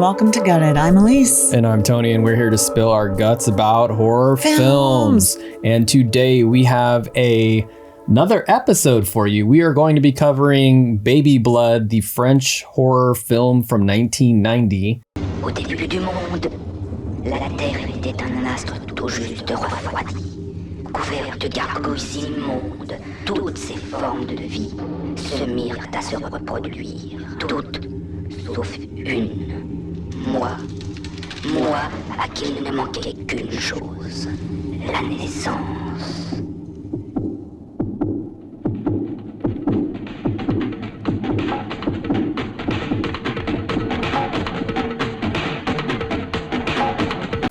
welcome to Gutted. I'm Elise. And I'm Tony, and we're here to spill our guts about horror films. And today we have another episode for you. We are going to be covering Baby Blood, the French horror film from 1990. Au début du monde, la Terre était un astre tout juste refroidi, couvert de gargouilles immondes. Toutes ces formes de vie se mirent à se reproduire, toutes sauf une. Moi à qui il ne manquait qu'une chose, la naissance.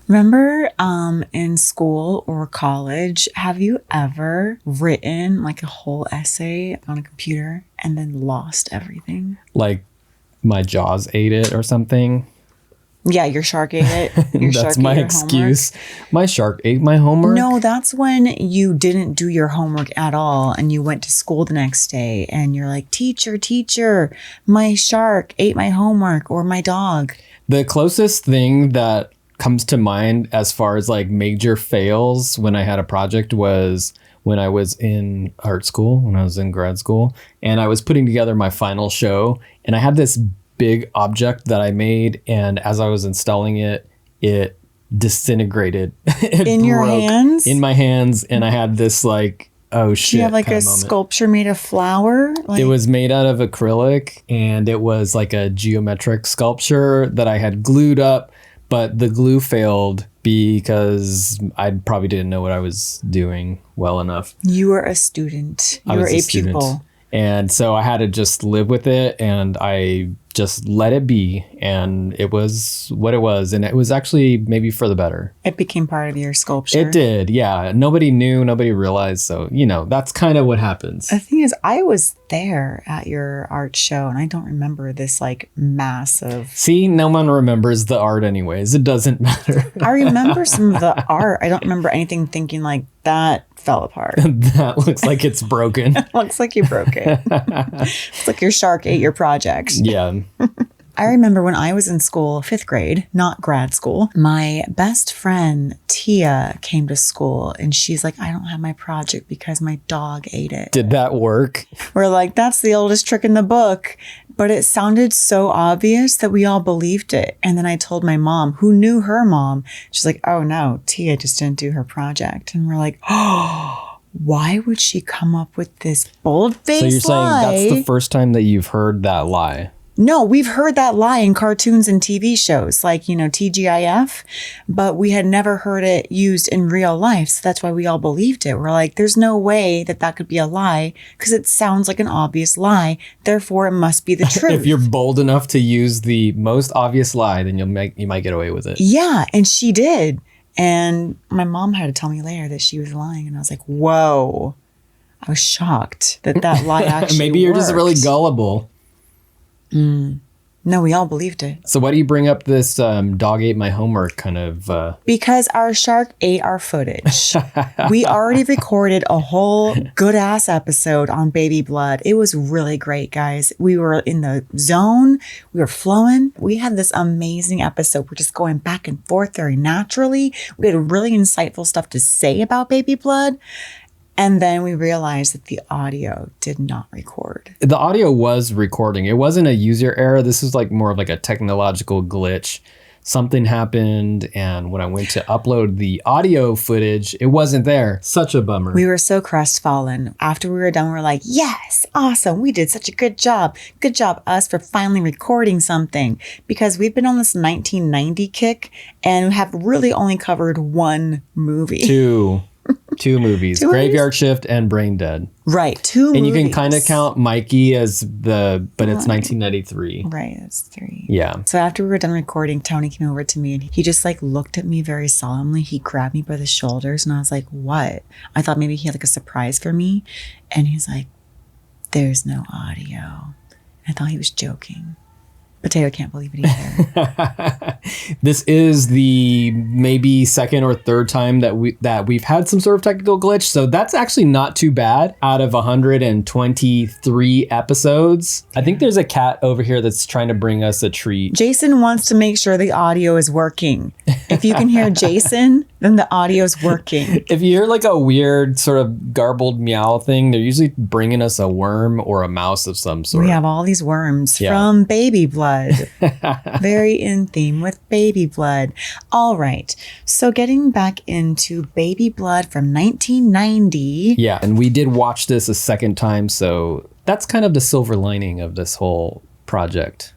Remember in school or college, have you ever written like a whole essay on a computer and then lost everything? Like my jaws ate it or something. Yeah, your shark ate it. Your That's shark ate my your excuse. homework. My shark ate my homework. No, that's when you didn't do your homework at all and you went to school the next day and you're like, teacher, my shark ate my homework, or my dog. The closest thing that comes to mind as far as like major fails when I had a project was when I was in art school, when I was in grad school, and I was putting together my final show, and I had this big object that I made, and as I was installing it, it disintegrated. It in your broke hands? In my hands, and I had this like, oh shit. Do you have like a moment. sculpture made of flour? It was made out of acrylic, and it was like a geometric sculpture that I had glued up, but the glue failed because I probably didn't know what I was doing well enough. You were a student. You were a pupil. And so I had to just live with it, and I just let it be, and it was what it was, and it was actually maybe for the better. It became part of your sculpture. It did, yeah. Nobody knew, nobody realized, so that's kind of what happens. The thing is, I was there at your art show, and I don't remember this like massive. See, no one remembers the art anyways. It doesn't matter. I remember some of the art. I don't remember anything thinking like that fell apart. That looks like it's broken. Looks like you broke it. Looks like your shark ate your project. Yeah. I remember when I was in school, 5th grade, not grad school, my best friend, Tia, came to school and she's like, I don't have my project because my dog ate it. Did that work? We're like, that's the oldest trick in the book. But it sounded so obvious that we all believed it. And then I told my mom, who knew her mom. She's like, oh no, Tia just didn't do her project. And we're like, oh, why would she come up with this bold-faced lie? So you're saying that's the first time that you've heard that lie? No, we've heard that lie in cartoons and TV shows like, TGIF, but we had never heard it used in real life. So that's why we all believed it. We're like, there's no way that could be a lie because it sounds like an obvious lie. Therefore, it must be the truth. If you're bold enough to use the most obvious lie, then you might get away with it. Yeah, and she did. And my mom had to tell me later that she was lying. And I was like, whoa. I was shocked that lie actually Maybe you're worked. just really gullible. No, we all believed it. So why do you bring up this dog ate my homework kind of... Because our shark ate our footage. We already recorded a whole good-ass episode on Baby Blood. It was really great, guys. We were in the zone. We were flowing. We had this amazing episode. We're just going back and forth very naturally. We had really insightful stuff to say about Baby Blood. And then we realized that the audio did not record. The audio was recording. It wasn't a user error. This is like more of like a technological glitch. Something happened, and when I went to upload the audio footage, it wasn't there. Such a bummer. We were so crestfallen. After we were done, we were like, yes, awesome. We did such a good job. Good job, us, for finally recording something. Because we've been on this 1990 kick and have really only covered one movie. Two movies, Graveyard Shift and Brain Dead. Right, two and movies. You can kind of count Mikey as but it's 1993. Right, that's 3. Yeah. So after we were done recording, Tony came over to me and he just like looked at me very solemnly. He grabbed me by the shoulders and I was like, what? I thought maybe he had like a surprise for me. And he's like, there's no audio. I thought he was joking. Potato can't believe it either. This is the maybe second or third time that we've had some sort of technical glitch. So that's actually not too bad out of 123 episodes. I think there's a cat over here that's trying to bring us a treat. Jason wants to make sure the audio is working. If you can hear Jason, then the audio is working. If you hear like a weird sort of garbled meow thing, they're usually bringing us a worm or a mouse of some sort. We have all these worms from baby blood. Very in theme with baby blood. All right. So getting back into Baby Blood from 1990. Yeah. And we did watch this a second time. So that's kind of the silver lining of this whole project.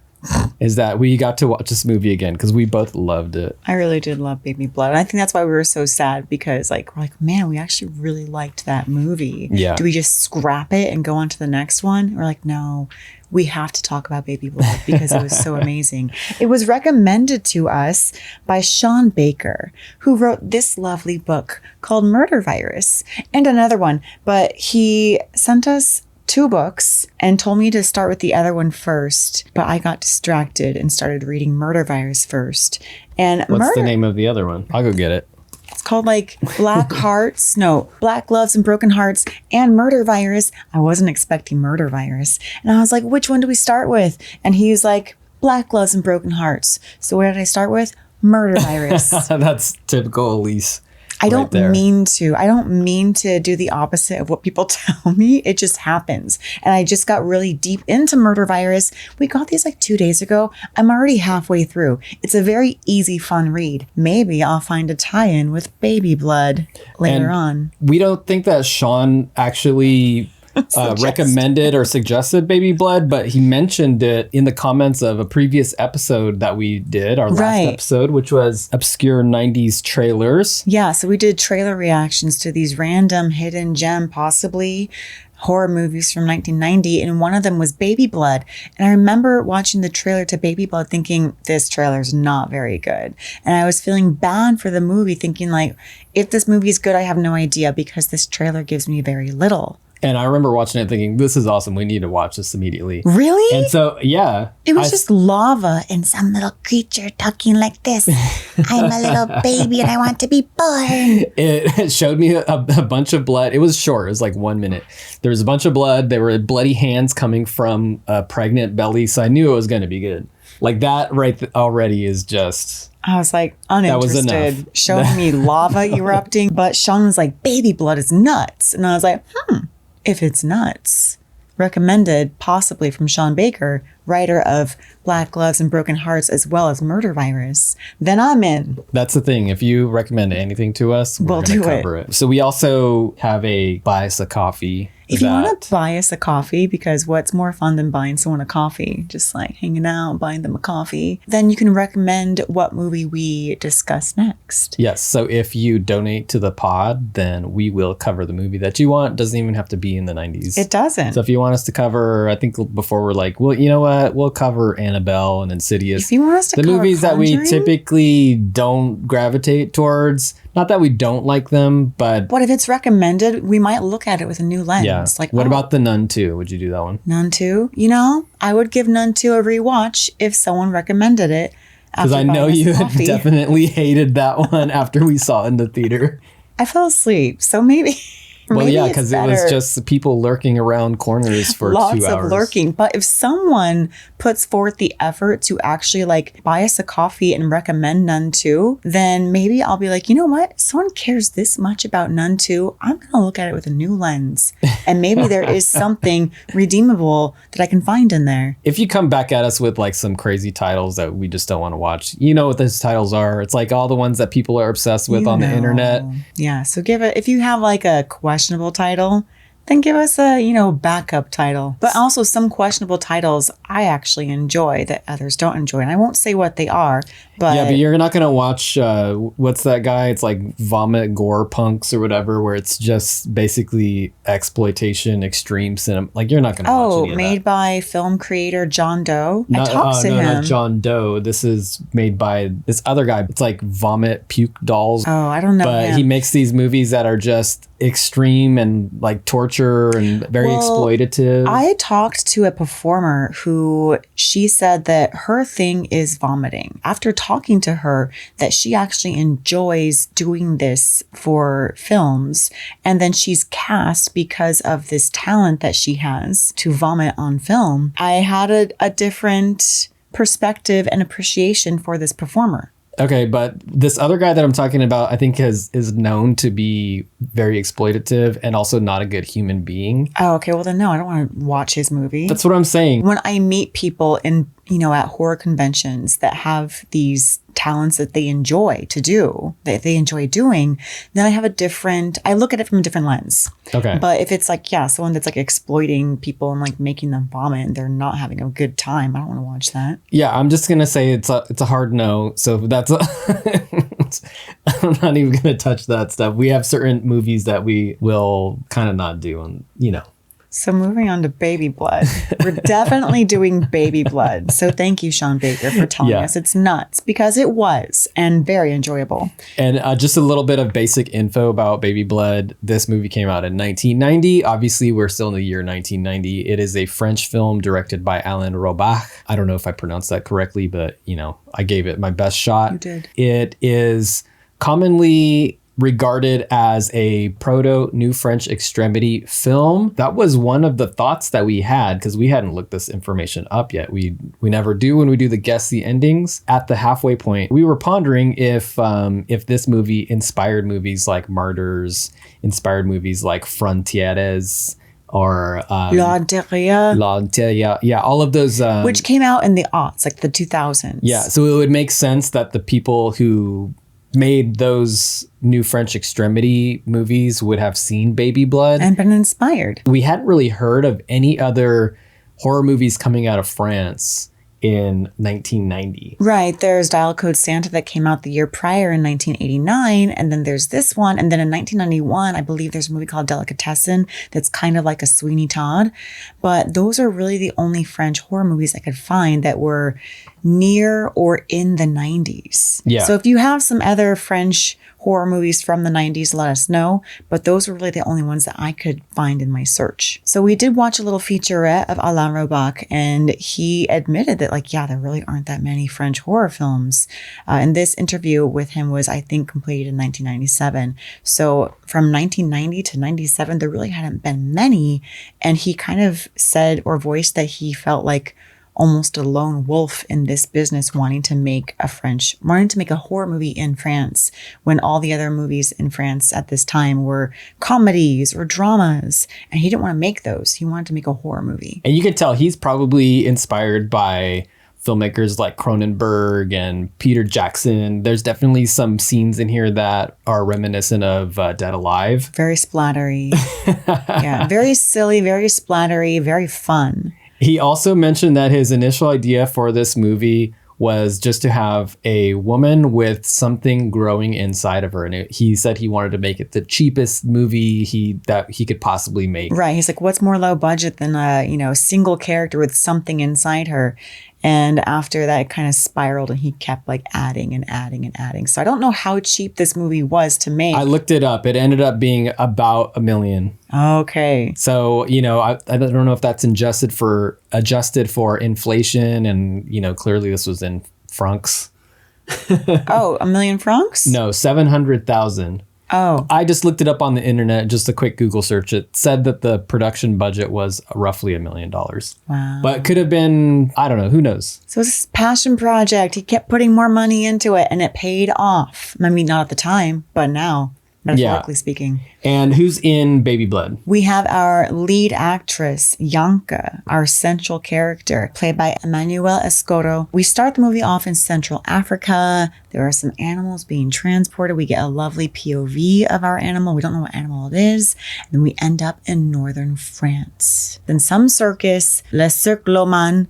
Is that we got to watch this movie again because we both loved it. I really did love Baby Blood. And I think that's why we were so sad because we're like, man, we actually really liked that movie. Yeah. Do we just scrap it and go on to the next one? We're like, no, we have to talk about Baby Blood because it was so amazing. It was recommended to us by Sean Baker, who wrote this lovely book called Murder Virus and another one. But he sent us 2 books and told me to start with the other one first, but I got distracted and started reading Murder Virus first. And what's the name of the other one? I'll go get it. It's called Black Loves and Broken Hearts and Murder Virus. I wasn't expecting Murder Virus. And I was like, which one do we start with? And he was like, Black Loves and Broken Hearts. So what did I start with? Murder Virus. That's typical Elise. I don't mean to do the opposite of what people tell me. It just happens. And I just got really deep into Murder Virus. We got these 2 days ago. I'm already halfway through. It's a very easy, fun read. Maybe I'll find a tie-in with Baby Blood later on. We don't think that Sean actually recommended or suggested Baby Blood, but he mentioned it in the comments of a previous episode that we did, our last episode, which was obscure 90s trailers. Yeah, so we did trailer reactions to these random hidden gem, possibly horror movies from 1990, and one of them was Baby Blood. And I remember watching the trailer to Baby Blood thinking, this trailer's not very good. And I was feeling bad for the movie, thinking if this movie is good, I have no idea because this trailer gives me very little. And I remember watching it thinking, this is awesome. We need to watch this immediately. Really? And so, yeah. It was just lava and some little creature talking like this. I'm a little baby and I want to be born. It showed me a bunch of blood. It was short. It was 1 minute. There was a bunch of blood. There were bloody hands coming from a pregnant belly. So I knew it was going to be good. That already is just... I was uninterested. That was enough. Showing me lava erupting. But Sean was like, Baby Blood is nuts. And I was like, if it's nuts, recommended possibly from Sean Baker, writer of Black Loves and Broken Hearts, as well as Murder Virus, then I'm in. That's the thing. If you recommend anything to us, we'll do cover it. So we also have a buy us a coffee. If you want to buy us a coffee, because what's more fun than buying someone a coffee, just hanging out, buying them a coffee, then you can recommend what movie we discuss next. Yes. So if you donate to the pod, then we will cover the movie that you want. Doesn't even have to be in the 90s. It doesn't. So if you want us to cover, I think before we're like, well, you know what? We'll cover Annabelle and Insidious. If you want us to the cover movies Conjuring? that we typically don't gravitate towards. Not that we don't like them, but... What if it's recommended? We might look at it with a new lens. Yeah. What about The Nun 2? Would you do that one? Nun 2? I would give Nun 2 a rewatch if someone recommended it. Because I know you definitely hated that one after we saw it in the theater. I fell asleep, so maybe... Well, yeah, because it was just people lurking around corners for 2 hours. Lots of lurking. But if someone puts forth the effort to actually buy us a coffee and recommend Nun 2, then maybe I'll be like, you know what? Someone cares this much about Nun 2. I'm going to look at it with a new lens. And maybe there is something redeemable that I can find in there. If you come back at us with some crazy titles that we just don't want to watch, you know what those titles are. It's all the ones that people are obsessed with on the internet. Yeah. So if you have a questionable title, then give us a, backup title. But also some questionable titles I actually enjoy that others don't enjoy. And I won't say what they are, but... Yeah, but you're not going to watch, what's that guy? It's Vomit Gore Punks or whatever, where it's just basically exploitation, extreme cinema. You're not going to watch any of that. Made by film creator John Doe. I talked to him. Not John Doe. This is made by this other guy. It's Vomit Puke Dolls. Oh, I don't know But him. he makes these movies that are just extreme and torture torture and very exploitative. I talked to a performer who she said that her thing is vomiting. After talking to her, that she actually enjoys doing this for films. And then she's cast because of this talent that she has to vomit on film. I had a different perspective and appreciation for this performer. Okay, but this other guy that I'm talking about, I think is known to be very exploitative and also not a good human being. Oh, okay. Well, then no, I don't want to watch his movie. That's what I'm saying. When I meet people in, at horror conventions that have these talents that they enjoy to do, that they enjoy doing, then I look at it from a different lens. Okay. But if it's like, someone that's like exploiting people and like making them vomit and they're not having a good time, I don't want to watch that. Yeah, I'm just going to say it's a hard no. So that's I'm not even going to touch that stuff. We have certain movies that we will kind of not do, and So moving on to Baby Blood. We're definitely doing Baby Blood. So thank you, Sean Baker, for telling us it's nuts, because it was, and very enjoyable. And just a little bit of basic info about Baby Blood. This movie came out in 1990. Obviously, we're still in the year 1990. It is a French film directed by Alain Robach. I don't know if I pronounced that correctly, but, I gave it my best shot. You did. It is commonly regarded as a proto New French Extremity film. That was one of the thoughts that we had, because we hadn't looked this information up yet. We never do when we do the guess the endings. At the halfway point, we were pondering if this movie inspired movies like Martyrs, inspired movies like Frontieres, or L'Intérieur. Yeah, all of those. Which came out in the aughts, like the 2000s. Yeah, so it would make sense that the people who made those New French Extremity movies would have seen Baby Blood and been inspired. We hadn't really heard of any other horror movies coming out of France in 1990. Right. There's Dial Code Santa that came out the year prior in 1989. And then there's this one. And then in 1991, I believe there's a movie called Delicatessen that's kind of like a Sweeney Todd. But those are really the only French horror movies I could find that were near or in the 90s. Yeah. So if you have some other French horror movies from the 90s, let us know. But those were really the only ones that I could find in my search. So we did watch a little featurette of Alain Robach, and he admitted that, there really aren't that many French horror films. And this interview with him was, I think, completed in 1997. So from 1990 to 97, there really hadn't been many. And he kind of said or voiced that he felt like almost a lone wolf in this business, wanting to make a horror movie in France when all the other movies in France at this time were comedies or dramas. And he didn't want to make those. He wanted to make a horror movie. And you could tell he's probably inspired by filmmakers like Cronenberg and Peter Jackson. There's definitely some scenes in here that are reminiscent of Dead Alive. Very splattery. Yeah, very silly, very splattery, very fun. He also mentioned that his initial idea for this movie was just to have a woman with something growing inside of her. And he said he wanted to make it the cheapest movie that he could possibly make. Right. He's like, what's more low budget than a single character with something inside her? And after that, it kind of spiraled, and he kept adding and adding and adding. So I don't know how cheap this movie was to make. I looked it up. It ended up being about $1 million. Okay. So, I don't know if that's adjusted for inflation. And, clearly this was in francs. Oh, 1 million francs? No, 700,000. Oh. I just looked it up on the internet, just a quick Google search. It said that the production budget was roughly $1 million. Wow. But it could have been, I don't know, who knows? So it's this passion project. He kept putting more money into it, and it paid off. I mean, not at the time, but now, metaphorically speaking. And who's in Baby Blood? We have our lead actress, Yanka, our central character, played by Emmanuel Escoto. We start the movie off in Central Africa. There are some animals being transported. We get a lovely POV of our animal. We don't know what animal it is. And then we end up in northern France. Then some circus, Le Cirque Loman,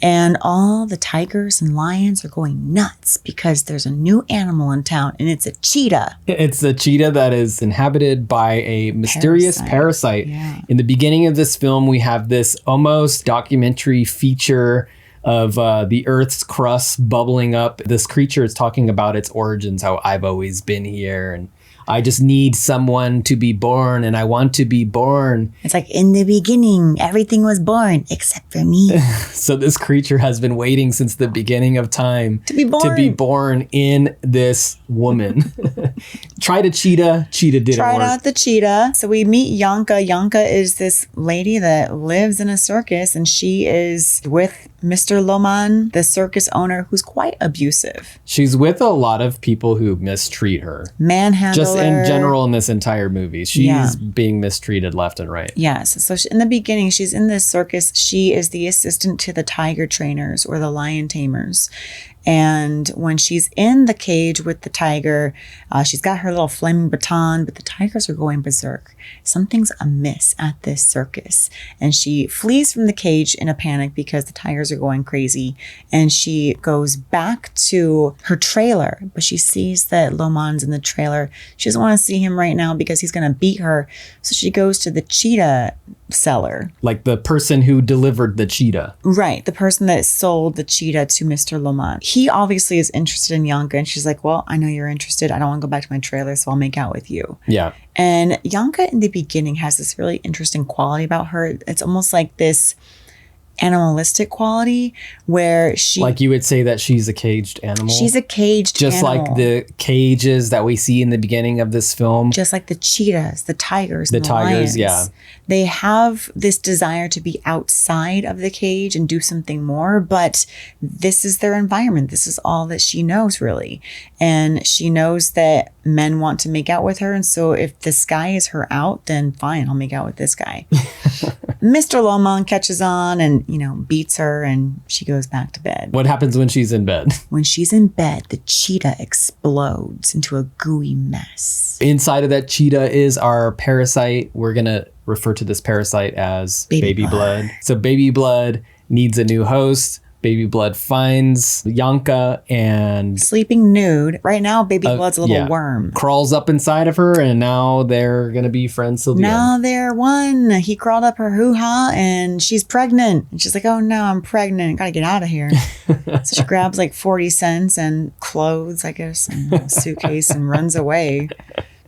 and all the tigers and lions are going nuts because there's a new animal in town, and it's a cheetah. It's a cheetah that is inhabited by a mysterious parasite. Yeah. In the beginning of this film, we have this almost documentary feature of the Earth's crust bubbling up. This creature is talking about its origins, how I've always been here. And I just need someone to be born and I want to be born. It's like, in the beginning, everything was born except for me. So this creature has been waiting since the beginning of time To be born. to be born in this woman. Tried a cheetah didn't Tried work. out the cheetah. So we meet Yanka. Yanka is this lady that lives in a circus, and she is with Mr. Loman, the circus owner, who's quite abusive. She's with a lot of people who mistreat her. Manhandler. Just in general in this entire movie. She's being mistreated left and right. Yes. So in the beginning, she's in this circus. She is the assistant to the tiger trainers or the lion tamers. And when she's in the cage with the tiger, she's got her little flaming baton, but the tigers are going berserk. Something's amiss at this circus. And she flees from the cage in a panic because the tigers are going crazy. And she goes back to her trailer, but she sees that Loman's in the trailer. She doesn't want to see him right now because he's going to beat her. So she goes to the cheetah seller. Like the person who delivered the cheetah. Right. The person that sold the cheetah to Mr. Loman. He obviously is interested in Yanka, and she's like, well, I know you're interested. I don't want to go back to my trailer, so I'll make out with you. Yeah. And Yanka in the beginning has this really interesting quality about her. It's almost like this animalistic quality where she... Like you would say that she's a caged animal? She's a caged Just animal. like the cages that we see in the beginning of this film. Just like the cheetahs, the tigers, The and the tigers, lions. yeah. They have this desire to be outside of the cage and do something more, but this is their environment. This is all that she knows, really. And she knows that men want to make out with her. And so if this guy is her out, then fine, I'll make out with this guy. Mr. Loman catches on and, beats her, and she goes back to bed. What happens when she's in bed? When she's in bed, the cheetah explodes into a gooey mess. Inside of that cheetah is our parasite. We're going to refer to this parasite as Baby Blood. So Baby Blood needs a new host. Baby Blood finds Yanka and Sleeping nude. Right now, Baby Blood's a little worm. crawls up inside of her, and now they're going to be friends till the end. Now they're one. He crawled up her hoo-ha and she's pregnant. And she's like, oh no, I'm pregnant. Gotta get out of here. So she grabs like 40 cents and clothes, I guess, and a suitcase and runs away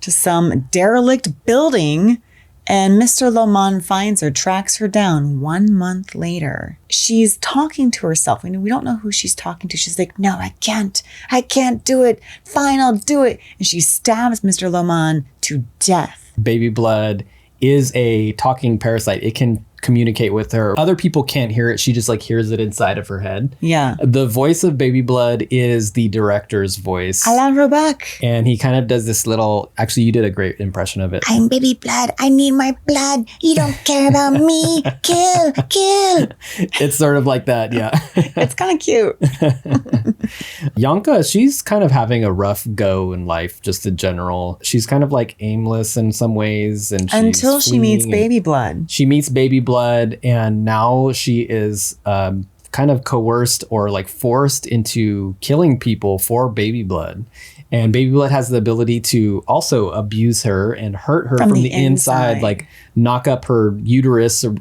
to some derelict building. And Mr. Loman finds her, tracks her down 1 month later. She's talking to herself. We don't know who she's talking to. She's like, no, I can't do it. Fine, I'll do it. And she stabs Mr. Loman to death. Baby Blood is a talking parasite. It can communicate with her. Other people can't hear it. She just hears it inside of her head. Yeah. The voice of Baby Blood is the director's voice. Alain Robac. And he kind of does this little, actually you did a great impression of it. I'm Baby Blood. I need my blood. You don't care about me. Kill. It's sort of like that, yeah. It's kind of cute. Yanka, she's kind of having a rough go in life, just in general. She's kind of aimless in some ways. And until she meets Baby Blood. She meets Baby Blood, and now she is kind of coerced or forced into killing people for Baby Blood. And Baby Blood has the ability to also abuse her and hurt her from the inside, knock up her uterus or,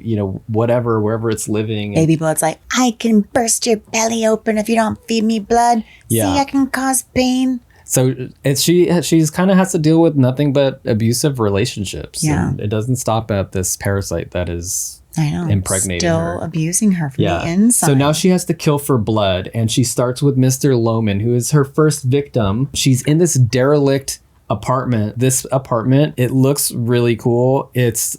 whatever, wherever it's living. Baby Blood's like, I can burst your belly open if you don't feed me blood. Yeah. See, I can cause pain. So she's kind of has to deal with nothing but abusive relationships. Yeah. And it doesn't stop at this parasite that is impregnating still her. abusing her from the inside. So now she has to kill for blood, and she starts with Mr. Loman, who is her first victim. She's in this derelict apartment. This apartment, it looks really cool. It's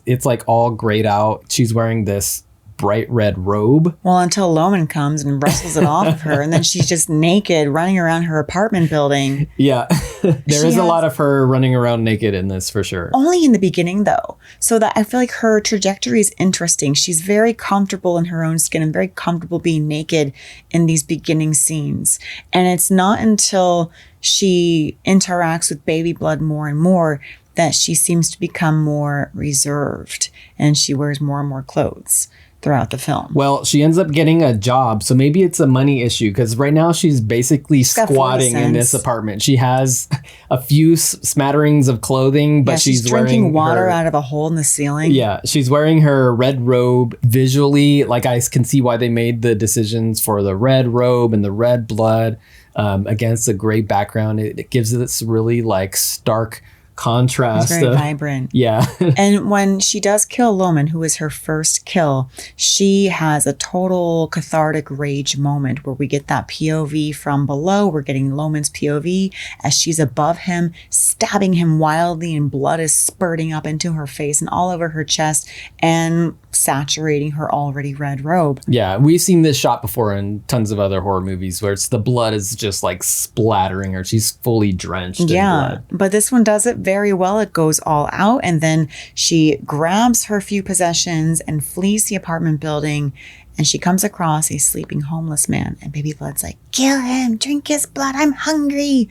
all grayed out. She's wearing this bright red robe. Well, until Loman comes and wrestles it off of her, and then she's just naked running around her apartment building. Yeah. There is a lot of her running around naked in this for sure. Only in the beginning though. So that I feel like her trajectory is interesting. She's very comfortable in her own skin and very comfortable being naked in these beginning scenes. And it's not until she interacts with Baby Blood more and more that she seems to become more reserved and she wears more and more clothes throughout the film. Well, she ends up getting a job, so maybe it's a money issue, because right now she's basically squatting in this apartment. She has a few smatterings of clothing, but she's drinking wearing water out of a hole in the ceiling. Yeah, she's wearing her red robe. Visually, I can see why they made the decisions for the red robe and the red blood against a gray background. It gives it this really stark contrast. It's very vibrant. Yeah. And when she does kill Loman, who is her first kill, she has a total cathartic rage moment where we get that POV from below. We're getting Loman's POV as she's above him, stabbing him wildly, and blood is spurting up into her face and all over her chest and saturating her already red robe. Yeah, we've seen this shot before in tons of other horror movies where it's the blood is just like splattering her. She's fully drenched in blood. But this one does it very well. It goes all out, and then she grabs her few possessions and flees the apartment building, and she comes across a sleeping homeless man, and Baby Blood's like, kill him, drink his blood, I'm hungry.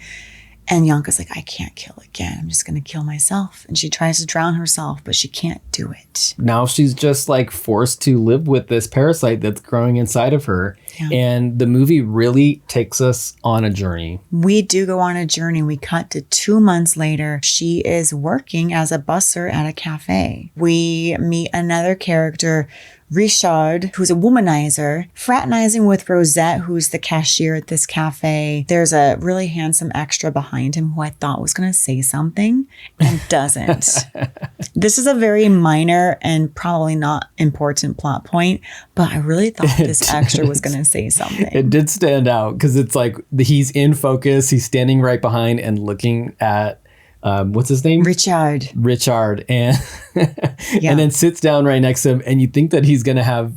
And Yanka's like, I can't kill again. I'm just going to kill myself. And she tries to drown herself, but she can't do it. Now she's just like forced to live with this parasite that's growing inside of her. Yeah. And the movie really takes us on a journey. We do go on a journey. We cut to 2 months later. She is working as a busser at a cafe. We meet another character, Richard, who's a womanizer, fraternizing with Rosette, who's the cashier at this cafe. There's a really handsome extra behind him who I thought was going to say something and doesn't. This is a very minor and probably not important plot point, but I really thought this extra was going to say something. It did stand out because it's like he's in focus. He's standing right behind and looking at what's his name? Richard. And and then sits down right next to him, and you think that he's gonna have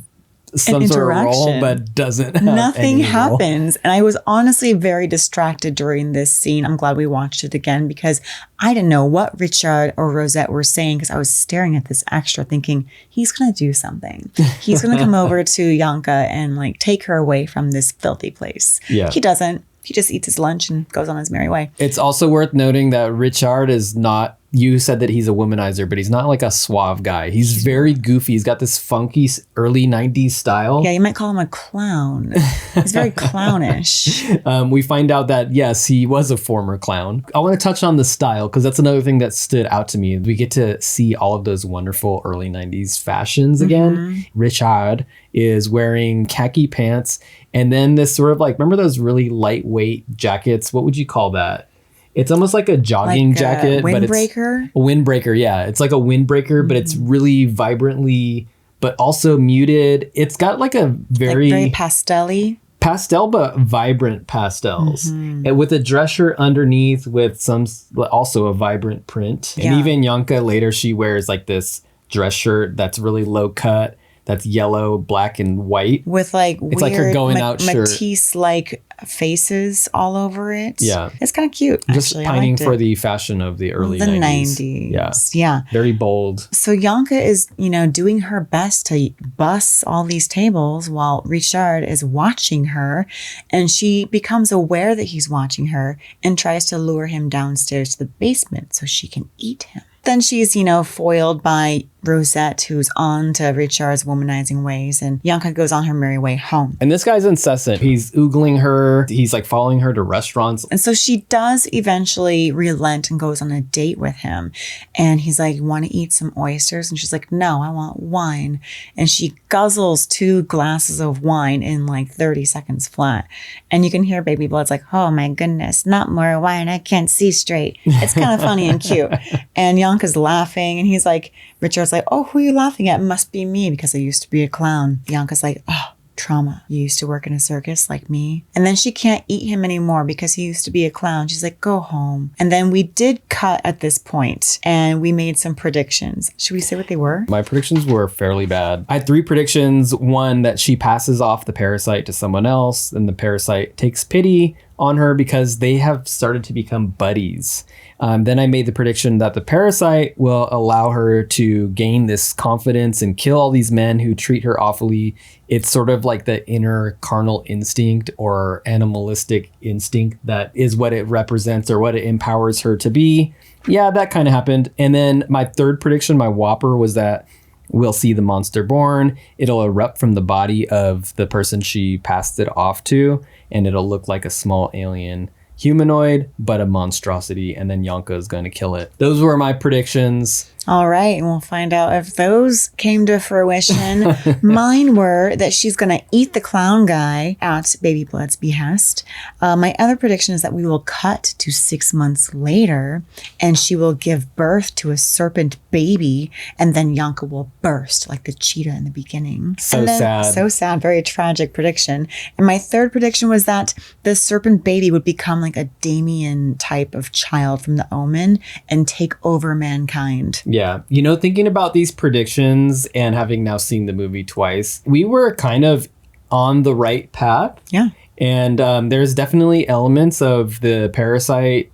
some sort of role, but doesn't have nothing any happens. Role. And I was honestly very distracted during this scene. I'm glad we watched it again because I didn't know what Richard or Rosette were saying because I was staring at this extra thinking he's gonna do something. He's gonna come over to Yanka and like take her away from this filthy place. He doesn't. He just eats his lunch and goes on his merry way. It's also worth noting that Richard is not, you said that he's a womanizer, but he's not like a suave guy. He's very goofy. He's got this funky early 90s style. Yeah, you might call him a clown. He's very clownish. We find out that, yes, he was a former clown. I want to touch on the style because that's another thing that stood out to me. We get to see all of those wonderful early 90s fashions again. Mm-hmm. Richard is wearing khaki pants and then this sort of like, remember those really lightweight jackets? What would you call that? It's almost like a jogging jacket. Windbreaker? A windbreaker, yeah. It's like a windbreaker, but it's really vibrantly, but also muted. It's got like a very pastel-y. Pastel, but vibrant pastels. And with a dress shirt underneath with some, also a vibrant print. And even Yanka later, she wears like this dress shirt that's really low cut. That's yellow, black, and white. With like it's like her going out shirt. Matisse-like faces all over it. Yeah. It's kind of cute, Just pining for the fashion of the early 90s. Yeah. Very bold. So Yanka is, doing her best to bus all these tables while Richard is watching her. And she becomes aware that he's watching her and tries to lure him downstairs to the basement so she can eat him. Then she's, foiled by Rosette, who's on to Richard's womanizing ways, and Yanka goes on her merry way home. And this guy's incessant. He's oogling her. He's like following her to restaurants. And so she does eventually relent and goes on a date with him. And he's like, you want to eat some oysters? And she's like, no, I want wine. And she guzzles 2 glasses of wine in like 30 seconds flat. And you can hear Baby Blood's like, oh my goodness, not more wine. I can't see straight. It's kind of funny and cute. And Yanka's laughing and he's like, Richard's like, oh, who are you laughing at? It must be me because I used to be a clown. Yanka's like, oh, trauma. You used to work in a circus like me. And then she can't eat him anymore because he used to be a clown. She's like, go home. And then we did cut at this point and we made some predictions. Should we say what they were? My predictions were fairly bad. I had 3 predictions. One, that she passes off the parasite to someone else and the parasite takes pity on her because they have started to become buddies. Then I made the prediction that the parasite will allow her to gain this confidence and kill all these men who treat her awfully. It's sort of like the inner carnal instinct or animalistic instinct that is what it represents or what it empowers her to be. Yeah, that kind of happened. And then my 3rd prediction, my whopper, was that we'll see the monster born. It'll erupt from the body of the person she passed it off to, and it'll look like a small alien humanoid, but a monstrosity, and then Yanka is going to kill it. Those were my predictions. All right, and we'll find out if those came to fruition. Mine were that she's going to eat the clown guy at Baby Blood's behest. My other prediction is that we will cut to 6 months later, and she will give birth to a serpent baby, and then Yanka will burst like the cheetah in the beginning. So sad. So sad. Very tragic prediction. And my third prediction was that the serpent baby would become like a Damien type of child from The Omen and take over mankind. Yeah. You know, thinking about these predictions and having now seen the movie twice, we were kind of on the right path. Yeah. And there's definitely elements of the parasite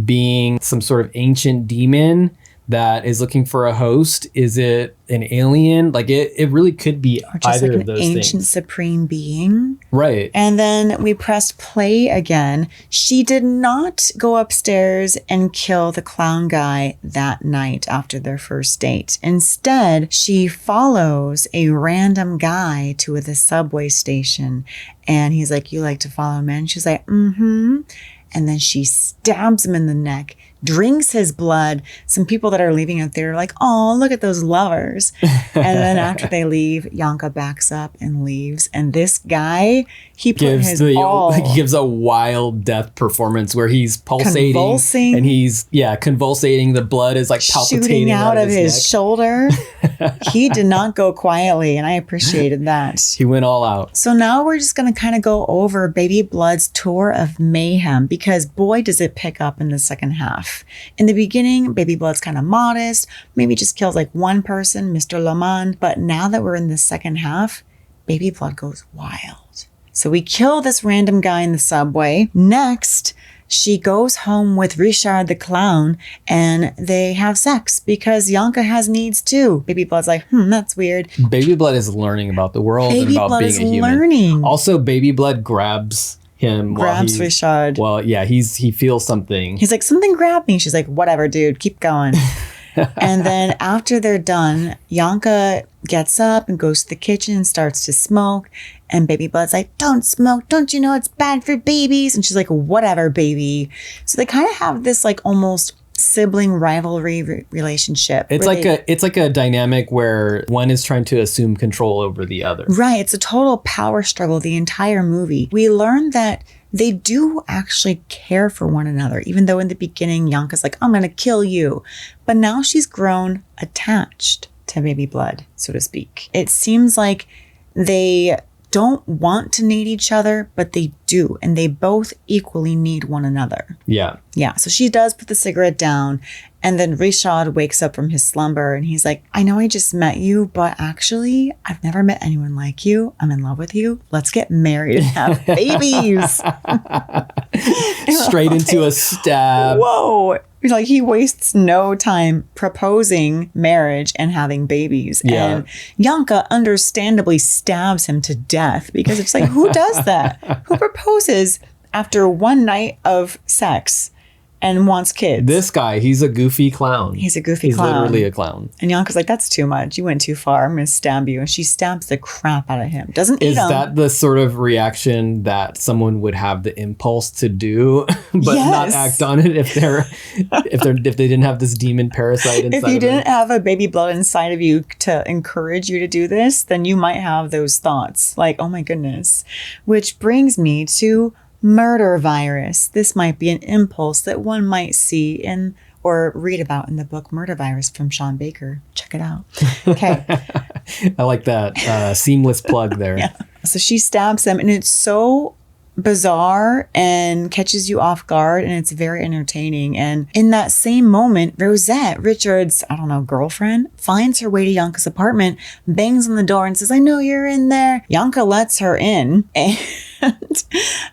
being some sort of ancient demon that is looking for a host. Is it an alien? Like it really could be Or just either like of an those ancient things. supreme being. Right. And then we pressed play again. She did not go upstairs and kill the clown guy that night after their first date. Instead, she follows a random guy to the subway station. And he's like, "You like to follow men?" She's like, "Mm-hmm." And then she stabs him in the neck, drinks his blood. Some people that are leaving out there are like, "Oh, look at those lovers." And then after they leave, Yanka backs up and leaves. And this guy, he put his all. He gives a wild death performance where he's pulsating Convulsing. and he's convulsating. The blood is like palpitating Shooting out of his neck. shoulder. He did not go quietly, and I appreciated that. He went all out. So now we're just going to kind of go over Baby Blood's tour of mayhem, because boy, does it pick up in the second half. In the beginning, Baby Blood's kind of modest, maybe just kills like one person, Mr. Lamont. But now that we're in the second half, Baby Blood goes wild. So we kill this random guy in the subway. Next, she goes home with Richard the clown and they have sex because Yanka has needs too. Baby Blood's like, that's weird. Baby Blood is learning about the world and Baby about Blood being is a human. learning. Also, Baby Blood grabs him. Grabs Richard. Well, yeah, he feels something. He's like, "Something grabbed me." She's like, "Whatever, dude, keep going." And then after they're done, Yanka gets up and goes to the kitchen and starts to smoke. And Baby Blood's like, "Don't smoke. Don't you know it's bad for babies?" And she's like, "Whatever, baby." So they kind of have this like almost sibling rivalry relationship. It's like a dynamic where one is trying to assume control over the other. Right. It's a total power struggle the entire movie. We learn that they do actually care for one another, even though in the beginning, Yanka's like, "I'm going to kill you." But now she's grown attached to Baby Blood, so to speak. It seems like they don't want to need each other, but they do. And they both equally need one another. Yeah. Yeah. So she does put the cigarette down. And then Richard wakes up from his slumber and he's like, "I know I just met you, but actually, I've never met anyone like you. I'm in love with you. Let's get married and have babies." Straight into a stab. Whoa. Like he wastes no time proposing marriage and having babies. Yeah. And Yanka understandably stabs him to death because it's like, who does that? Who proposes after one night of sex and wants kids? This guy, he's a goofy clown. He's a goofy He's clown. literally a clown. And Yanka's like, "That's too much. You went too far. I'm going to stab you." And she stabs the crap out of him. Doesn't eat Is him. that the sort of reaction that someone would have the impulse to do, but not Yes. act on it if they didn't have this demon parasite inside If you of them? didn't have a Baby Blood inside of you to encourage you to do this, then you might have those thoughts like, "Oh my goodness." Which brings me to murder virus. This might be an impulse that one might see in or read about in the book Murder Virus from Sean Baker. Check it out. Okay. I like that seamless plug there. Yeah. So she stabs him and it's so bizarre and catches you off guard and it's very entertaining. And in that same moment, Rosette, Richard's, girlfriend, finds her way to Yanka's apartment, bangs on the door and says, "I know you're in there." Yanka lets her in and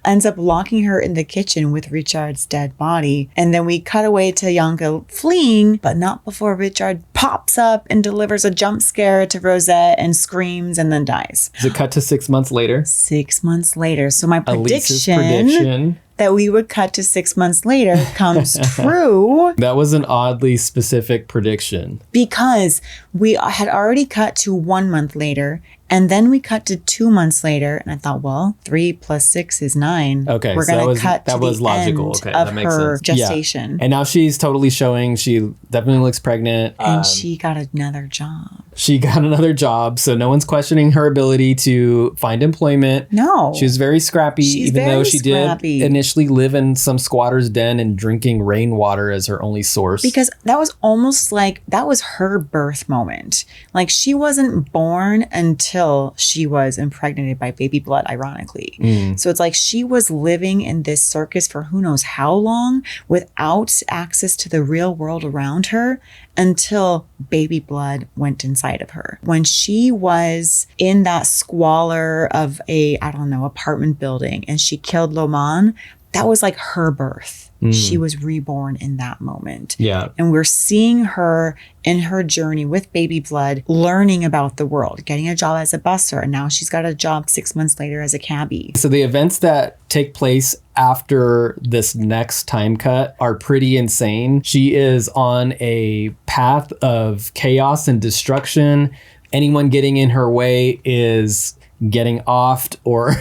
ends up locking her in the kitchen with Richard's dead body. And then we cut away to Yanka fleeing, but not before Richard pops up and delivers a jump scare to Rosette and screams and then dies. Does it cut to 6 months later? 6 months later. So my Elise's prediction that we would cut to 6 months later comes true That was an oddly specific prediction. because we had already cut to 1 month later And then we cut to 2 months later, and I thought, well, 3 + 6 is 9. Okay, we're so going to cut that to was the logical. end Okay, of that makes her sense. gestation. Yeah. And now she's totally showing. She definitely looks pregnant. And she got another job. She got another job, so no one's questioning her ability to find employment. No. She was very scrappy, even though she did initially live in some squatter's den and drinking rainwater as her only source. Because that was almost like, that was her birth moment. Like, she wasn't born until she was impregnated by baby blood, ironically. So it's like she was living in this circus for who knows how long without access to the real world around her until baby blood went inside of her. When she was in that squalor of a, I don't know, apartment building and she killed Loman, that was like her birth. She was reborn in that moment. Yeah. And we're seeing her in her journey with baby blood, learning about the world, getting a job as a busser. And now she's got a job 6 months later as a cabbie. So the events that take place after this next time cut are pretty insane. She is on a path of chaos and destruction. Anyone getting in her way is getting offed or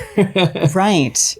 right.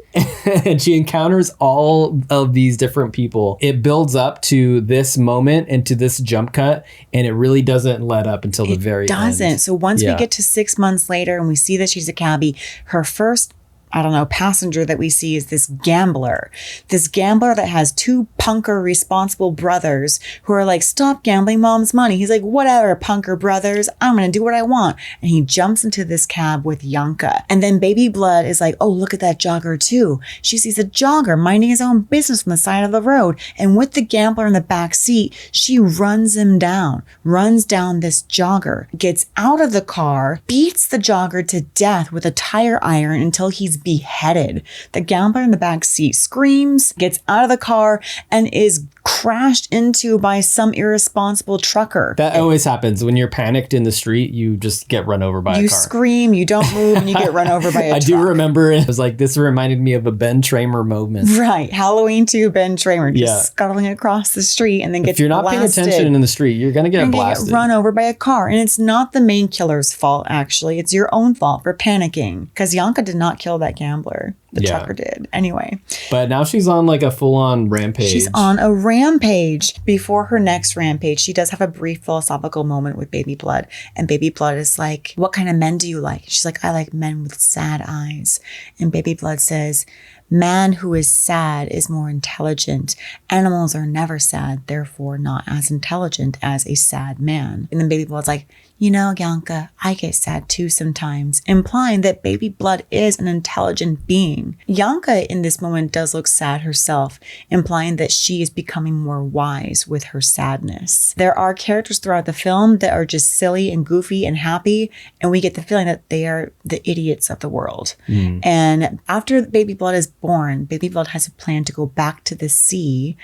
And she encounters all of these different people. It builds up to this moment and to this jump cut, and it really doesn't let up until the very end. It doesn't. So once we get to 6 months later and we see that she's a cabbie, her first, I don't know, passenger that we see is this gambler that has 2 punker responsible brothers who are like, stop gambling mom's money. He's like, whatever, punker brothers, I'm going to do what I want. And he jumps into this cab with Yanka. And then baby blood is like, oh, look at that jogger too. She sees a jogger minding his own business on the side of the road. And with the gambler in the back seat, she runs him down, runs down this jogger, gets out of the car, beats the jogger to death with a tire iron until he's beheaded. The gambler in the back seat screams, gets out of the car, and is crashed into by some irresponsible trucker. That always happens. When you're panicked in the street, you just get run over by a car. You scream, you don't move, and you get run over by a truck. I do remember it was like, this reminded me of a Ben Tramer moment. Right. Halloween 2, Ben Tramer just scuttling across the street and then gets blasted. If you're not paying attention in the street, you're going to get blasted. Get run over by a car. And it's not the main killer's fault, actually. It's your own fault for panicking. Because Yanka did not kill that gambler. The trucker did. Anyway. But now she's on like a full-on rampage. She's on a rampage. Before her next rampage, she does have a brief philosophical moment with baby blood. And baby blood is like, what kind of men do you like? She's like, I like men with sad eyes. And baby blood says, man who is sad is more intelligent. Animals are never sad, therefore not as intelligent as a sad man. And then baby blood's like, you know, Yanka, I get sad too sometimes, implying that baby blood is an intelligent being. Yanka in this moment does look sad herself, implying that she is becoming more wise with her sadness. There are characters throughout the film that are just silly and goofy and happy, and we get the feeling that they are the idiots of the world. And after baby blood is born, baby blood has a plan to go back to the sea.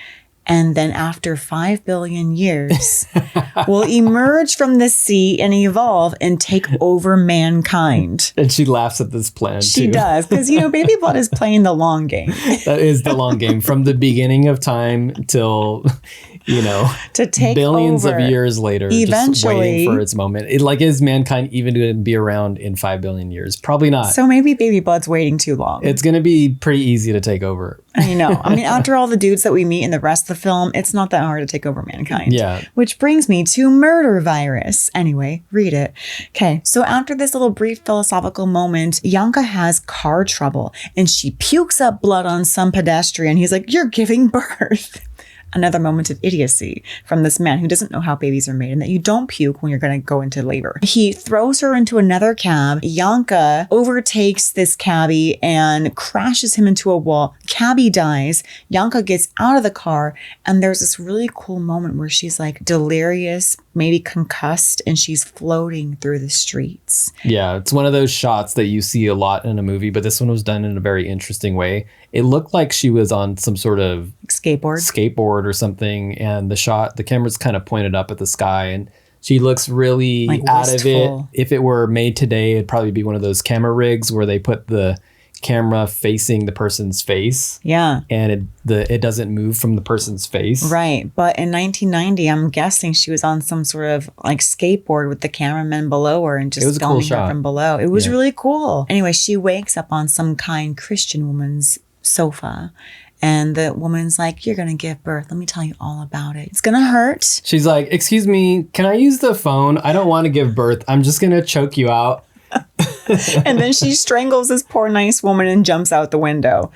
And then after 5 billion years, will emerge from the sea and evolve and take over mankind. And she laughs at this plan, She does. Because, you know, baby blood is playing the long game. That is the long game. From the beginning of time till, you know, to take billions over. Of years later, Eventually, just waiting for its moment. Is mankind even going to be around in 5 billion years? Probably not. So maybe baby blood's waiting too long. It's going to be pretty easy to take over. I know. I mean, after all the dudes that we meet in the rest of the film, it's not that hard to take over mankind. Yeah. Which brings me to Murder Virus. Anyway, read it. Okay. So after this little brief philosophical moment, Yanka has car trouble and she pukes up blood on some pedestrian. He's like, you're giving birth. Another moment of idiocy from this man who doesn't know how babies are made and that you don't puke when you're going to go into labor. He throws her into another cab. Yanka overtakes this cabbie and crashes him into a wall. Cabbie dies. Yanka gets out of the car and there's this really cool moment where she's like delirious, maybe concussed, and she's floating through the streets. Yeah, it's one of those shots that you see a lot in a movie, but this one was done in a very interesting way. It looked like she was on some sort of skateboard or something, and the camera's kind of pointed up at the sky, and she looks really like out wistful. Of it. If it were made today, it'd probably be one of those camera rigs where they put the camera facing the person's face. Yeah. And it doesn't move from the person's face. Right. But in 1990, I'm guessing she was on some sort of like skateboard with the cameraman below her and just filming her from below. It was really cool. Anyway, she wakes up on some kind Christian woman's sofa. And the woman's like, you're going to give birth. Let me tell you all about it. It's going to hurt. She's like, excuse me, can I use the phone? I don't want to give birth. I'm just going to choke you out. And then she strangles this poor nice woman and jumps out the window.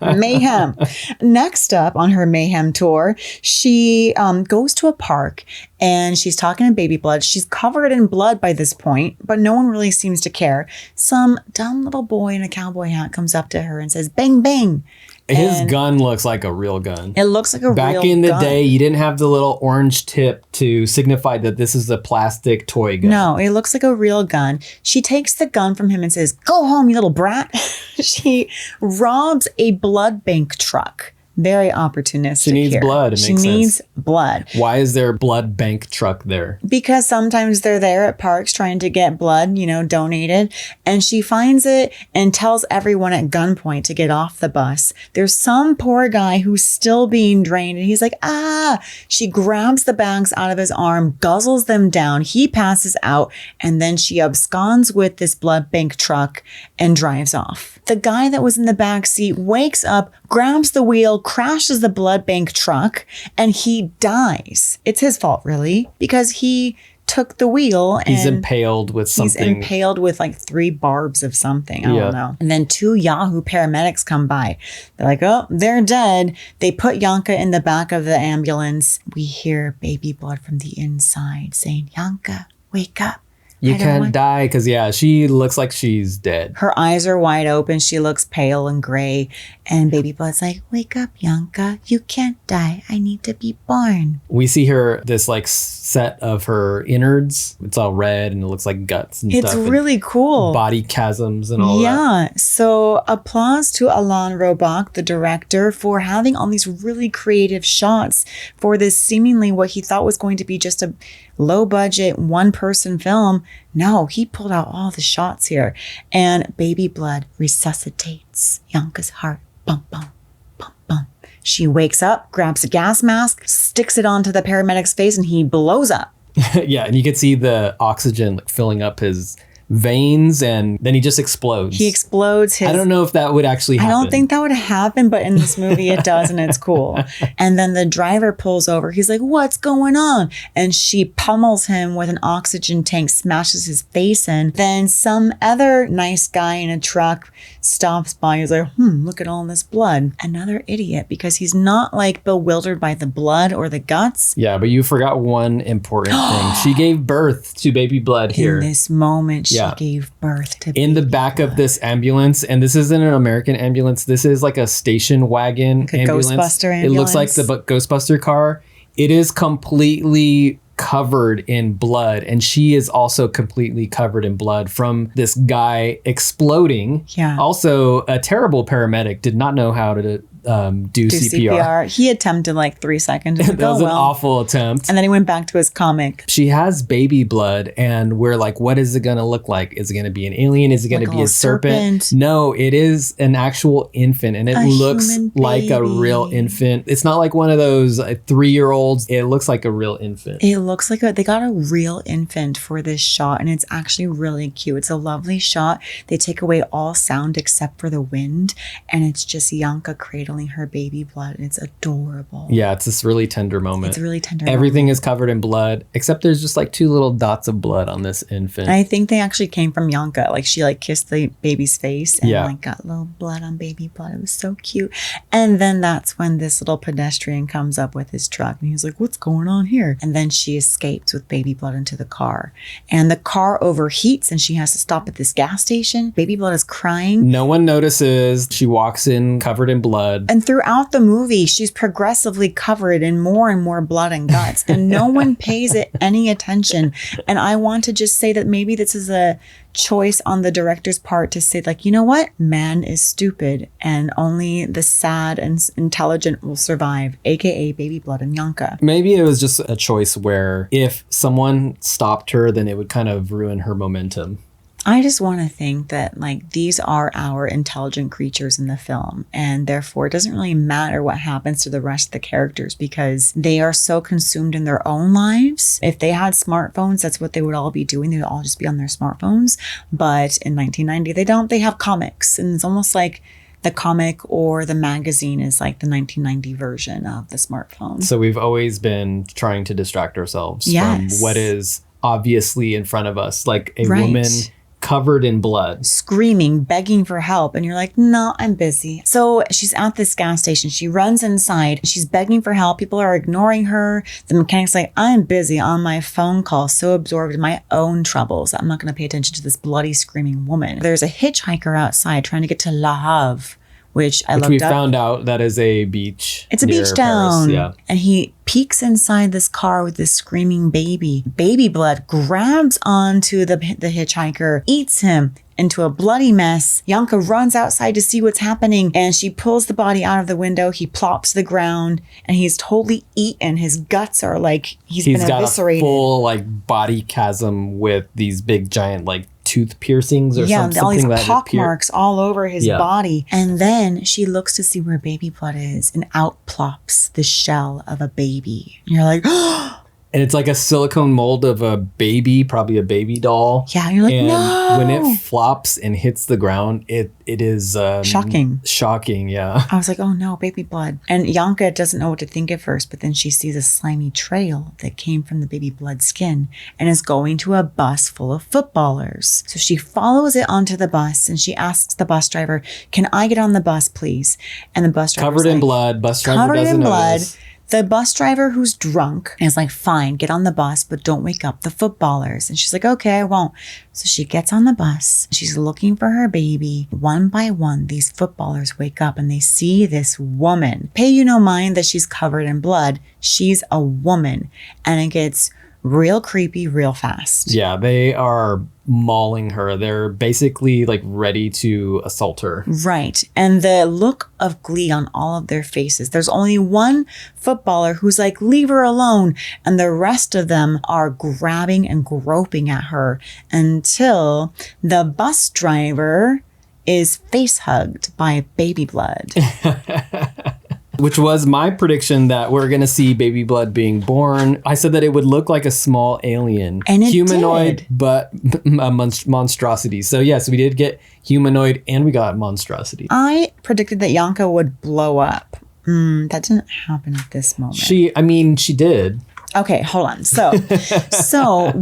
Mayhem. Next up on her mayhem tour, she goes to a park and she's talking to Baby Blood. She's covered in blood by this point, but no one really seems to care. Some dumb little boy in a cowboy hat comes up to her and says, bang, bang. His gun looks like a real gun. It looks like a real gun. Back in the day, you didn't have the little orange tip to signify that this is a plastic toy gun. No, it looks like a real gun. She takes the gun from him and says, go home, you little brat. She robs a blood bank truck. Very opportunistic. She needs blood. It makes sense. She needs blood. Why is there a blood bank truck there? Because sometimes they're there at parks trying to get blood, donated. And she finds it and tells everyone at gunpoint to get off the bus. There's some poor guy who's still being drained. And he's like, ah. She grabs the bags out of his arm, guzzles them down. He passes out. And then she absconds with this blood bank truck and drives off. The guy that was in the back seat wakes up, grabs the wheel, crashes the blood bank truck, and he dies. It's his fault, really, because he took the wheel and he's impaled with something. He's impaled with like 3 barbs of something. I don't know. And then 2 Yahoo paramedics come by. They're like, oh, they're dead. They put Yanka in the back of the ambulance. We hear Baby Blood from the inside saying, Yanka, wake up. You can't die because, she looks like she's dead. Her eyes are wide open. She looks pale and gray. And Baby Blood's like, wake up, Yanka. You can't die. I need to be born. We see her, this like set of her innards. It's all red and it looks like guts and stuff. It's really cool. Body chasms and all that. Yeah. So applause to Alain Robach, the director, for having all these really creative shots for this seemingly what he thought was going to be just a low budget, 1-person film. No, he pulled out all the shots here. And Baby Blood resuscitates Yanka's heart. Bum, bum, bum, bum. She wakes up, grabs a gas mask, sticks it onto the paramedic's face, and he blows up. Yeah, and you can see the oxygen filling up his veins, and then he just explodes. He explodes. I don't know if that would actually happen. I don't think that would happen, but in this movie it does, and it's cool. And then the driver pulls over. He's like, what's going on? And she pummels him with an oxygen tank, smashes his face in. Then some other nice guy in a truck stops by. He's like, look at all this blood. Another idiot, because he's not like bewildered by the blood or the guts. Yeah, but you forgot one important thing. She gave birth to Baby Blood here. In this moment, she gave birth to in the back of this ambulance. And this isn't an American ambulance. This is like a station wagon ambulance. Ghostbuster ambulance. It looks like the Ghostbuster car. It is completely covered in blood, and she is also completely covered in blood from this guy exploding. Yeah. Also, a terrible paramedic did not know how to do CPR. He attempted like 3 seconds. That was an awful attempt. And then he went back to his comic. She has baby blood, and we're like, what is it going to look like? Is it going to be an alien? Is it going to be a serpent? No, it is an actual infant, and it looks like a real infant. It's not like one of those 3-year-olds. It looks like a real infant. It looks like they got a real infant for this shot, and it's actually really cute. It's a lovely shot. They take away all sound except for the wind, and it's just Yanka cradling her Baby Blood, and it's adorable. Yeah, it's this really tender moment. It's a really tender Everything is covered in blood, except there's just like 2 little dots of blood on this infant. And I think they actually came from Yanka. Like she like kissed the baby's face and like got little blood on Baby Blood. It was so cute. And then that's when this little pedestrian comes up with his truck, and he's like, what's going on here? And then she escapes with Baby Blood into the car, and the car overheats, and she has to stop at this gas station. Baby Blood is crying. No one notices. She walks in covered in blood. And throughout the movie, she's progressively covered in more and more blood and guts, and no one pays it any attention. And I want to just say that maybe this is a choice on the director's part to say, like, you know what? Man is stupid, and only the sad and intelligent will survive, aka Baby Blood and Yanka. Maybe it was just a choice where if someone stopped her, then it would kind of ruin her momentum. I just want to think that like these are our intelligent creatures in the film, and therefore it doesn't really matter what happens to the rest of the characters because they are so consumed in their own lives. If they had smartphones, that's what they would all be doing. They would all just be on their smartphones. But in 1990, they don't. They have comics, and it's almost like the comic or the magazine is like the 1990 version of the smartphone. So we've always been trying to distract ourselves from what is obviously in front of us, like a woman covered in blood, screaming, begging for help. And you're like, no, I'm busy. So she's at this gas station. She runs inside. She's begging for help. People are ignoring her. The mechanic's like, I'm busy on my phone call, so absorbed in my own troubles. I'm not going to pay attention to this bloody, screaming woman. There's a hitchhiker outside trying to get to La Havre, which we found out that is a beach. It's a beach town. Paris, yeah. And he peeks inside this car with this screaming baby. Baby blood grabs onto the hitchhiker, eats him into a bloody mess. Yanka runs outside to see what's happening, and she pulls the body out of the window. He plops to the ground, and he's totally eaten. His guts are like he's been eviscerated. Got a full like body chasm with these big giant like tooth piercings or something. All these pock marks all over his body. And then she looks to see where baby blood is, and out plops the shell of a baby. And you're like, and it's like a silicone mold of a baby, probably a baby doll. Yeah, and you're like, and no. When it flops and hits the ground, it is shocking. Shocking, yeah. I was like, oh no, baby blood. And Yanka doesn't know what to think at first, but then she sees a slimy trail that came from the baby blood skin and is going to a bus full of footballers. So she follows it onto the bus and she asks the bus driver, can I get on the bus, please? And the bus driver covered in blood. Bus driver doesn't notice. The bus driver, who's drunk, is like, fine, get on the bus, but don't wake up the footballers. And she's like, okay, I won't. So she gets on the bus. She's looking for her baby. One by one, these footballers wake up and they see this woman. Pay you no mind that she's covered in blood. She's a woman. And it gets real creepy real fast. Yeah, they are mauling her. They're basically like ready to assault her. Right. And the look of glee on all of their faces. There's only one footballer who's like, leave her alone. And the rest of them are grabbing and groping at her until the bus driver is face hugged by baby blood. Which was my prediction that we're going to see baby blood being born. I said that it would look like a small alien. And it humanoid, did. But a monstrosity. So yes, we did get humanoid and we got monstrosity. I predicted that Yanka would blow up. That didn't happen at this moment. She did. Okay, hold on. So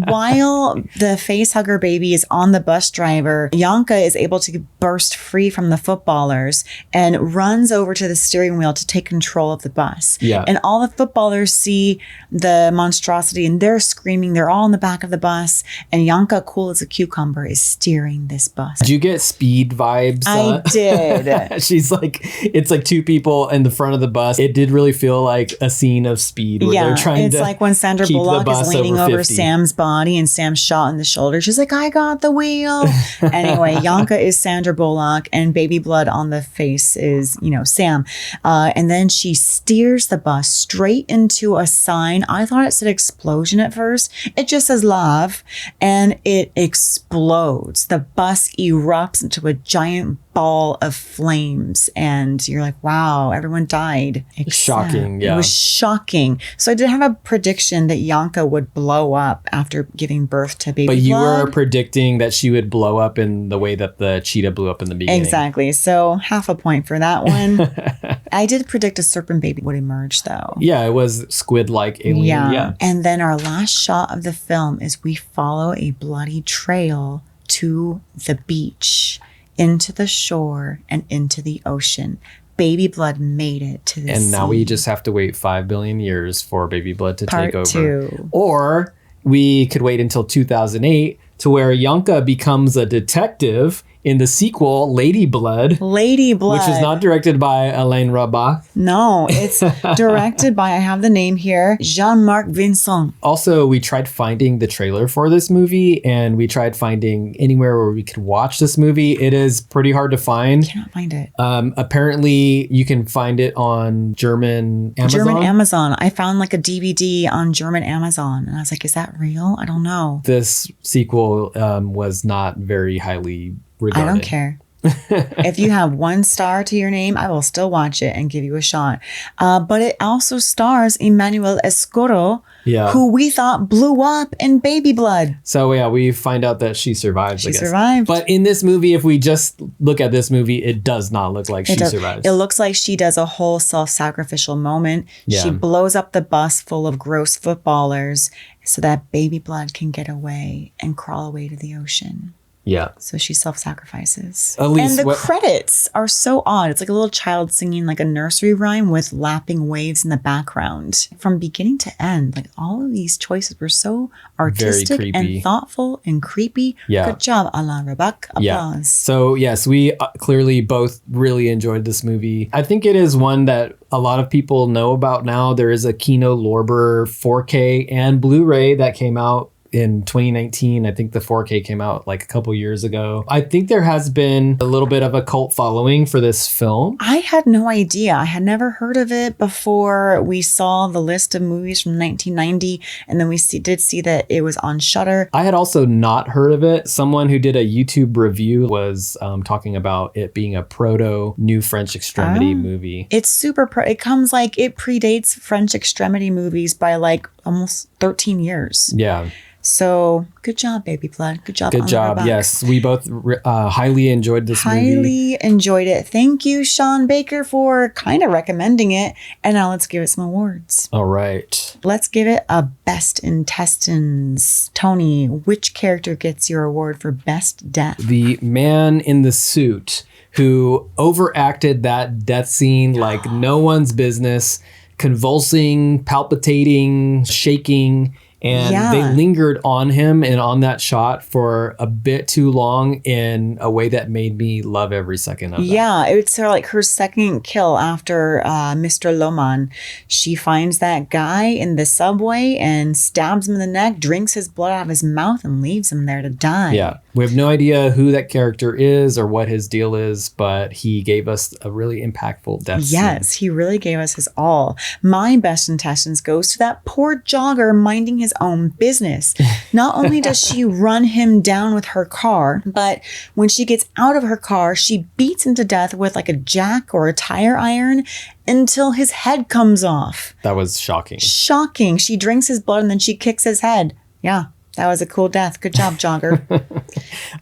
while the face hugger baby is on the bus driver, Yanka is able to burst free from the footballers and runs over to the steering wheel to take control of the bus. Yeah. And all the footballers see the monstrosity and they're screaming. They're all in the back of the bus. And Yanka, cool as a cucumber, is steering this bus. Did you get Speed vibes? I did. She's like, it's like two people in the front of the bus. It did really feel like a scene of Speed where they're trying to like when Sandra Bullock is leaning over Sam's body and Sam's shot in the shoulder. She's like, I got the wheel. Anyway, Yanka is Sandra Bullock and baby blood on the face is, Sam. And then she steers the bus straight into a sign. I thought it said explosion at first. It just says love and it explodes. The bus erupts into a giant ball of flames and you're like, wow, everyone died. Shocking. Yeah. It was shocking. So I did have a prediction that Yanka would blow up after giving birth to baby blood. But you were predicting that she would blow up in the way that the cheetah blew up in the beginning. Exactly. So half a point for that one. I did predict a serpent baby would emerge though. Yeah, it was squid-like alien. Yeah. And then our last shot of the film is we follow a bloody trail to the beach, into the shore and into the ocean. Baby blood made it to the sea. And now we just have to wait 5 billion years for baby blood to take over. Part 2. Or we could wait until 2008 to where Yanka becomes a detective in the sequel, Lady Blood. Lady Blood. Which is not directed by Alain Rabach. No, it's directed by, I have the name here, Jean-Marc Vincent. Also, we tried finding the trailer for this movie, and we tried finding anywhere where we could watch this movie. It is pretty hard to find. Cannot find it. Apparently, you can find it on German Amazon. German Amazon. I found like a DVD on German Amazon, and I was like, is that real? I don't know. This sequel was not very highly regarded. I don't care. If you have 1 star to your name, I will still watch it and give you a shot. But it also stars Emmanuel Escuro, who we thought blew up in Baby Blood. So yeah, we find out that she survived. She survived. But in this movie, if we just look at this movie, it does not look like she survives. It looks like she does a whole self-sacrificial moment. Yeah. She blows up the bus full of gross footballers so that Baby Blood can get away and crawl away to the ocean. Yeah. So she self-sacrifices. At least and the credits are so odd. It's like a little child singing like a nursery rhyme with lapping waves in the background. From beginning to end, like all of these choices were so artistic and thoughtful and creepy. Yeah. Good job, Alain Rabach. Applause. Yeah. So yes, we clearly both really enjoyed this movie. I think it is one that a lot of people know about now. There is a Kino Lorber 4K and Blu-ray that came out in 2019. I think the 4K came out like a couple years ago. I think there has been a little bit of a cult following for this film. I had no idea. I had never heard of it before we saw the list of movies from 1990. And then we did see that it was on Shudder. I had also not heard of it. Someone who did a YouTube review was talking about it being a proto New French Extremity movie. It's super it comes like it predates French Extremity movies by like almost 13 years. Yeah. So good job, Baby Blood. Good job. Good job. Yes, we both highly enjoyed this movie. Highly enjoyed it. Thank you, Sean Baker, for kind of recommending it. And now let's give it some awards. All right. Let's give it a Best Intestines. Tony, which character gets your award for Best Death? The man in the suit who overacted that death scene like no one's business, convulsing, palpitating, shaking. And they lingered on him and on that shot for a bit too long in a way that made me love every second of that. Yeah, it's sort of like her second kill after Mr. Loman. She finds that guy in the subway and stabs him in the neck, drinks his blood out of his mouth, and leaves him there to die. Yeah, we have no idea who that character is or what his deal is, but he gave us a really impactful death scene. Yes, he really gave us his all. My Best Intestines goes to that poor jogger minding his own business. Not only does she run him down with her car, but when she gets out of her car, she beats him to death with like a jack or a tire iron until his head comes off. That was shocking. Shocking. She drinks his blood and then she kicks his head. Yeah, that was a cool death. Good job, jogger.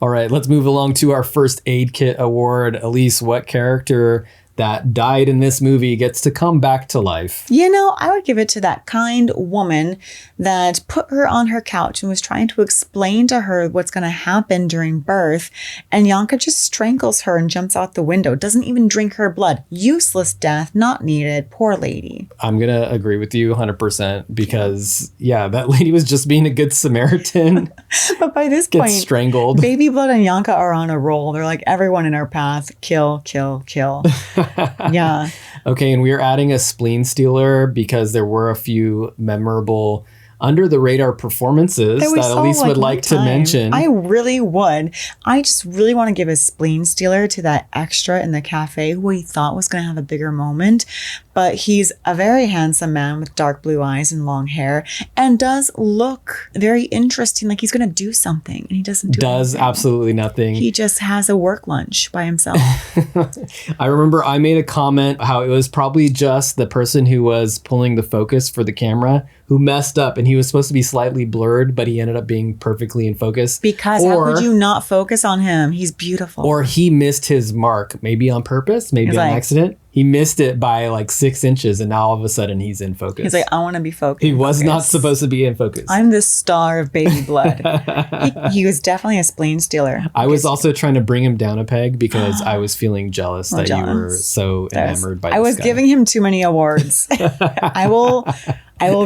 All right, let's move along to our First Aid Kit award. Elise, what character that died in this movie gets to come back to life? You know, I would give it to that kind woman that put her on her couch and was trying to explain to her what's going to happen during birth. And Yanka just strangles her and jumps out the window. Doesn't even drink her blood. Useless death, not needed. Poor lady. I'm going to agree with you 100% because, yeah, that lady was just being a good Samaritan. But by this Gets point, strangled. Baby Blood and Yanka are on a roll. They're like, everyone in our path, kill, kill, kill. Yeah. Okay, and we're adding a spleen stealer because there were a few memorable under the radar performances that Elise would like to mention. I really would. I just really want to give a spleen stealer to that extra in the cafe who we thought was going to have a bigger moment. But he's a very handsome man with dark blue eyes and long hair and does look very interesting. Like he's going to do something and he doesn't do anything. Absolutely nothing. He just has a work lunch by himself. I remember I made a comment how it was probably just the person who was pulling the focus for the camera who messed up, and he was supposed to be slightly blurred, but he ended up being perfectly in focus. Because how could you not focus on him? He's beautiful. Or he missed his mark, maybe on purpose, maybe on accident. He missed it by like 6 inches, and now all of a sudden he's in focus. He's like, I want to be focused. He was not supposed to be in focus. I'm the star of Baby Blood. he was definitely a spleen stealer. I was also trying to bring him down a peg because I was feeling jealous that you were so enamored by this I was guy. giving him too many awards. I will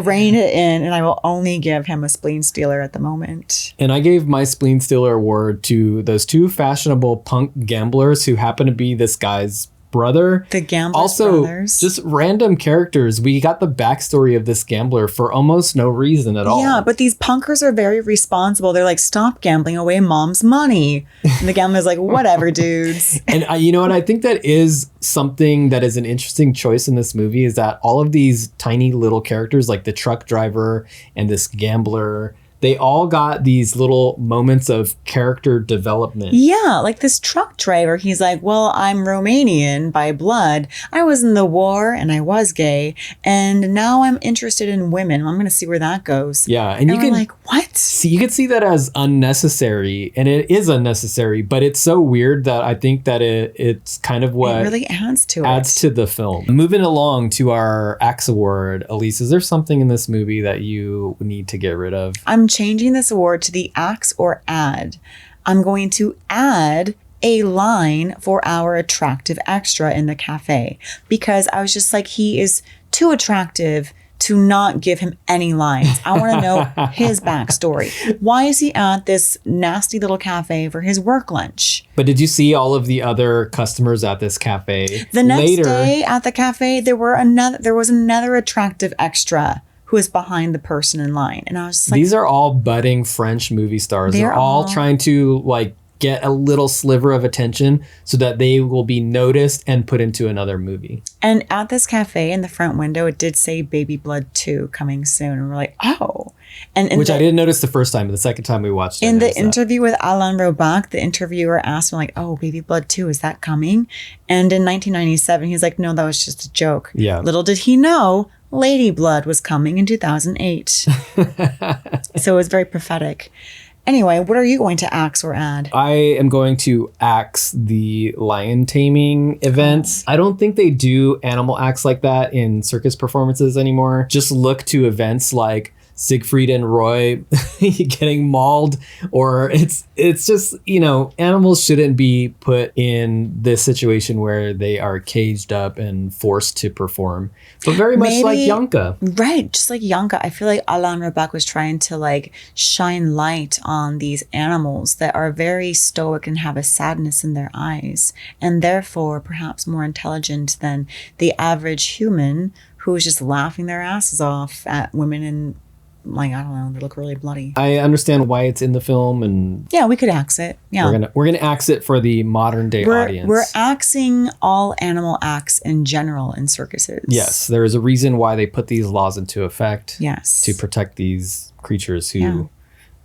rein it in, and I will only give him a spleen stealer at the moment. And I gave my spleen stealer award to those 2 fashionable punk gamblers who happen to be this guy's brother. The Gambler's also, brothers. just random characters. We got the backstory of this gambler for almost no reason at all. Yeah, but these punkers are very responsible. They're like, stop gambling away mom's money. And the gambler's like, whatever, dudes. And you know what? I think that is something that is an interesting choice in this movie is that all of these tiny little characters, like the truck driver and this gambler, they all got these little moments of character development. Yeah, like this truck driver, he's like, well, I'm Romanian by blood. I was in the war and I was gay. And now I'm interested in women. I'm going to see where that goes. Yeah. And you can like, what? See, you could see that as unnecessary, and it is unnecessary, but it's so weird that I think that it's kind of what it really adds to the film. Moving along to our Axe Award, Elise, is there something in this movie that you need to get rid of? I'm changing this award to the axe or add. I'm going to add a line for our attractive extra in the cafe because I was just like, he is too attractive to not give him any lines. I want to know his backstory. Why is he at this nasty little cafe for his work lunch? But did you see all of the other customers at this cafe? The next day at the cafe, there was another attractive extra who was behind the person in line. And I was just like, these are all budding French movie stars. They're all trying to like get a little sliver of attention so that they will be noticed and put into another movie. And at this cafe in the front window, it did say Baby Blood 2 coming soon. And we're like, oh. Which I didn't notice the first time, but the second time we watched it. In the interview with Alain Robach, the interviewer asked him like, oh, Baby Blood 2, is that coming? And in 1997, he's like, no, that was just a joke. Yeah. Little did he know, Lady Blood was coming in 2008. So it was very prophetic. Anyway, what are you going to axe or add? I am going to axe the lion taming events. I don't think they do animal acts like that in circus performances anymore. Just look to events like Siegfried and Roy getting mauled, or it's just, you know, animals shouldn't be put in this situation where they are caged up and forced to perform. But very much like Janka. Right, just like Janka. I feel like Alain Robach was trying to like shine light on these animals that are very stoic and have a sadness in their eyes, and therefore perhaps more intelligent than the average human who is just laughing their asses off at women and, like, I don't know, they look really bloody. I understand why it's in the film, and yeah, we could axe it. Yeah, we're gonna axe it for the modern day audience. We're axing all animal acts in general in circuses. Yes, there is a reason why they put these laws into effect. Yes, to protect these creatures who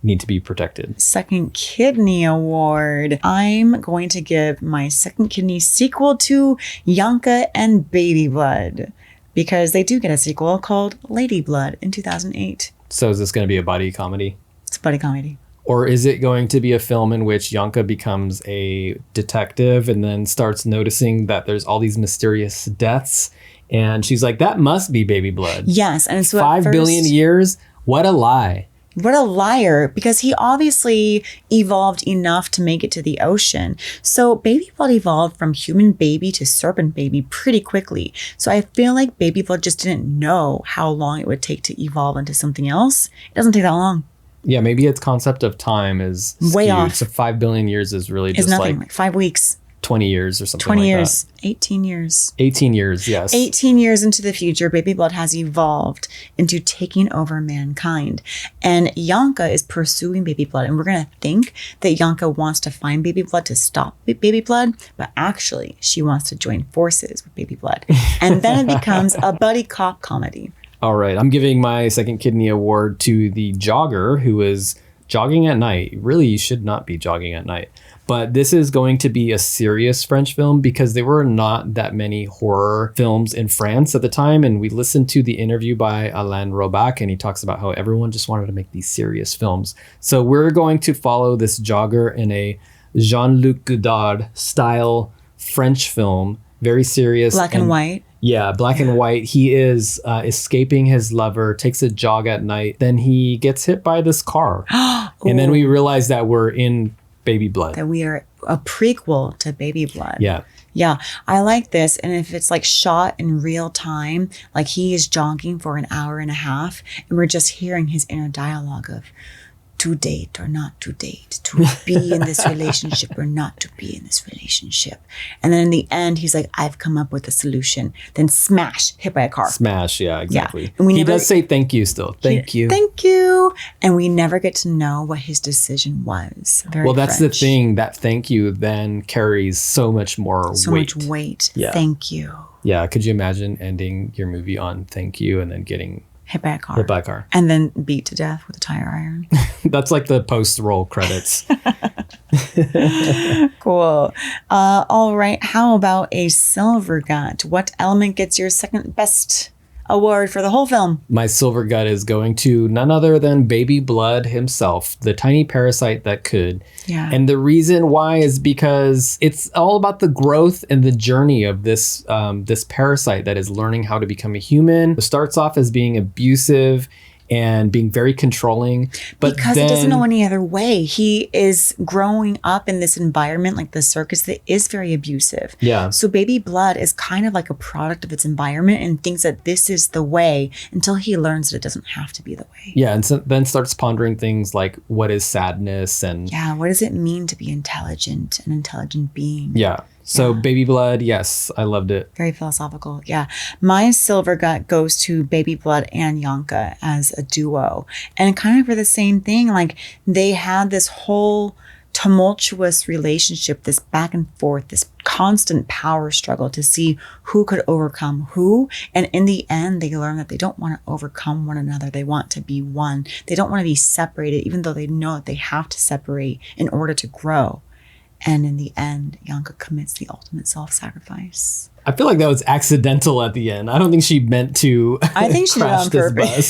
need to be protected. Second Kidney Award. I'm going to give my Second Kidney sequel to Janka and Baby Blood, because they do get a sequel called Lady Blood in 2008. So is this going to be a buddy comedy? It's a buddy comedy. Or is it going to be a film in which Janka becomes a detective and then starts noticing that there's all these mysterious deaths? And she's like, that must be Baby Blood. Yes. And so 5 billion years? What a lie. What a liar, because he obviously evolved enough to make it to the ocean. So Baby Blood evolved from human baby to serpent baby pretty quickly. So I feel like Baby Blood just didn't know how long it would take to evolve into something else. It doesn't take that long. Yeah, maybe its concept of time is way skewed. off. So 5 billion years is really just nothing, like 5 weeks. 20 years or something 20 like years, that. 18 years. 18 years, yes. 18 years into the future, Baby Blood has evolved into taking over mankind. And Janka is pursuing Baby Blood. And we're going to think that Janka wants to find Baby Blood to stop Baby Blood. But actually, she wants to join forces with Baby Blood. And then it becomes a buddy cop comedy. All right. I'm giving my Second Kidney Award to the jogger who is jogging at night. Really, you should not be jogging at night. But this is going to be a serious French film because there were not that many horror films in France at the time. And we listened to the interview by Alain Robach, and he talks about how everyone just wanted to make these serious films. So we're going to follow this jogger in a Jean-Luc Godard style French film very serious. Black and white. Yeah, black and white. He is escaping his lover, takes a jog at night. Then he gets hit by this car. And then we realize that we're in Baby Blood. That we are a prequel to Baby Blood. Yeah. Yeah, I like this. And if it's like shot in real time, like he is jogging for an hour and a half, and we're just hearing his inner dialogue of to date or not to date, to be in this relationship or not to be in this relationship. And then in the end, he's like, I've come up with a solution. Then smash, hit by a car. Smash, yeah, exactly. Yeah. And he does say thank you still. Thank you. Thank you. And we never get to know what his decision was. Very that's French. the thing. That thank you then carries so much more so weight. much weight. Yeah. Thank you. Yeah. Could you imagine ending your movie on thank you and then getting hit by a car. Hit by a car. And then beat to death with a tire iron. That's like the post-roll credits. Cool. All right. How about a silver gut? What element gets your second best award for the whole film? My silver gut is going to none other than Baby Blood himself, the tiny parasite that could. Yeah. And the reason why is because it's all about the growth and the journey of this this parasite that is learning how to become a human. It starts off as being abusive and being very controlling. But because he doesn't know any other way. He is growing up in this environment, like the circus, that is very abusive. Yeah. So Baby Blood is kind of like a product of its environment and thinks that this is the way until he learns that it doesn't have to be the way. Yeah, and so then starts pondering things like what is sadness and... Yeah, what does it mean to be intelligent, an intelligent being? Yeah. So Baby Blood, yes, I loved it. Very philosophical. Yeah. My silver gut goes to Baby Blood and Yanka as a duo. And kind of for the same thing, like they had this whole tumultuous relationship, this back and forth, this constant power struggle to see who could overcome who. And in the end, they learn that they don't want to overcome one another. They want to be one. They don't want to be separated, even though they know that they have to separate in order to grow. And in the end, Yanka commits the ultimate self-sacrifice. I feel like that was accidental at the end. I don't think she meant to. I think she did it on purpose.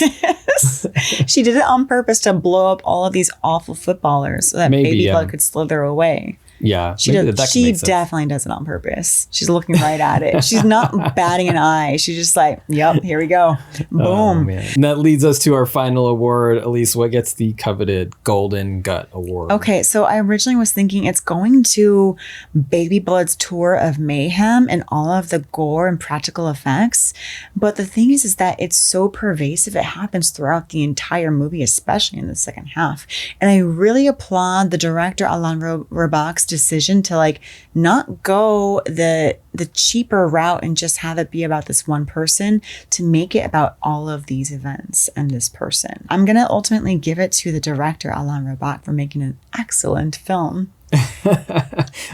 She did it on purpose to blow up all of these awful footballers so that Baby Blood could slither away. Yeah, she definitely does it on purpose. She's looking right at it. She's not batting an eye. She's just like, yep, here we go. Boom. Oh, man. And that leads us to our final award. Elise, what gets the coveted Golden Gut Award? Okay, so I originally was thinking it's going to Baby Blood's tour of mayhem and all of the gore and practical effects. But the thing is that it's so pervasive. It happens throughout the entire movie, especially in the second half. And I really applaud the director, Alain Robach's decision to like not go the cheaper route and just have it be about this one person, to make it about all of these events and this person. I'm going to ultimately give it to the director, Alain Robach, for making an excellent film.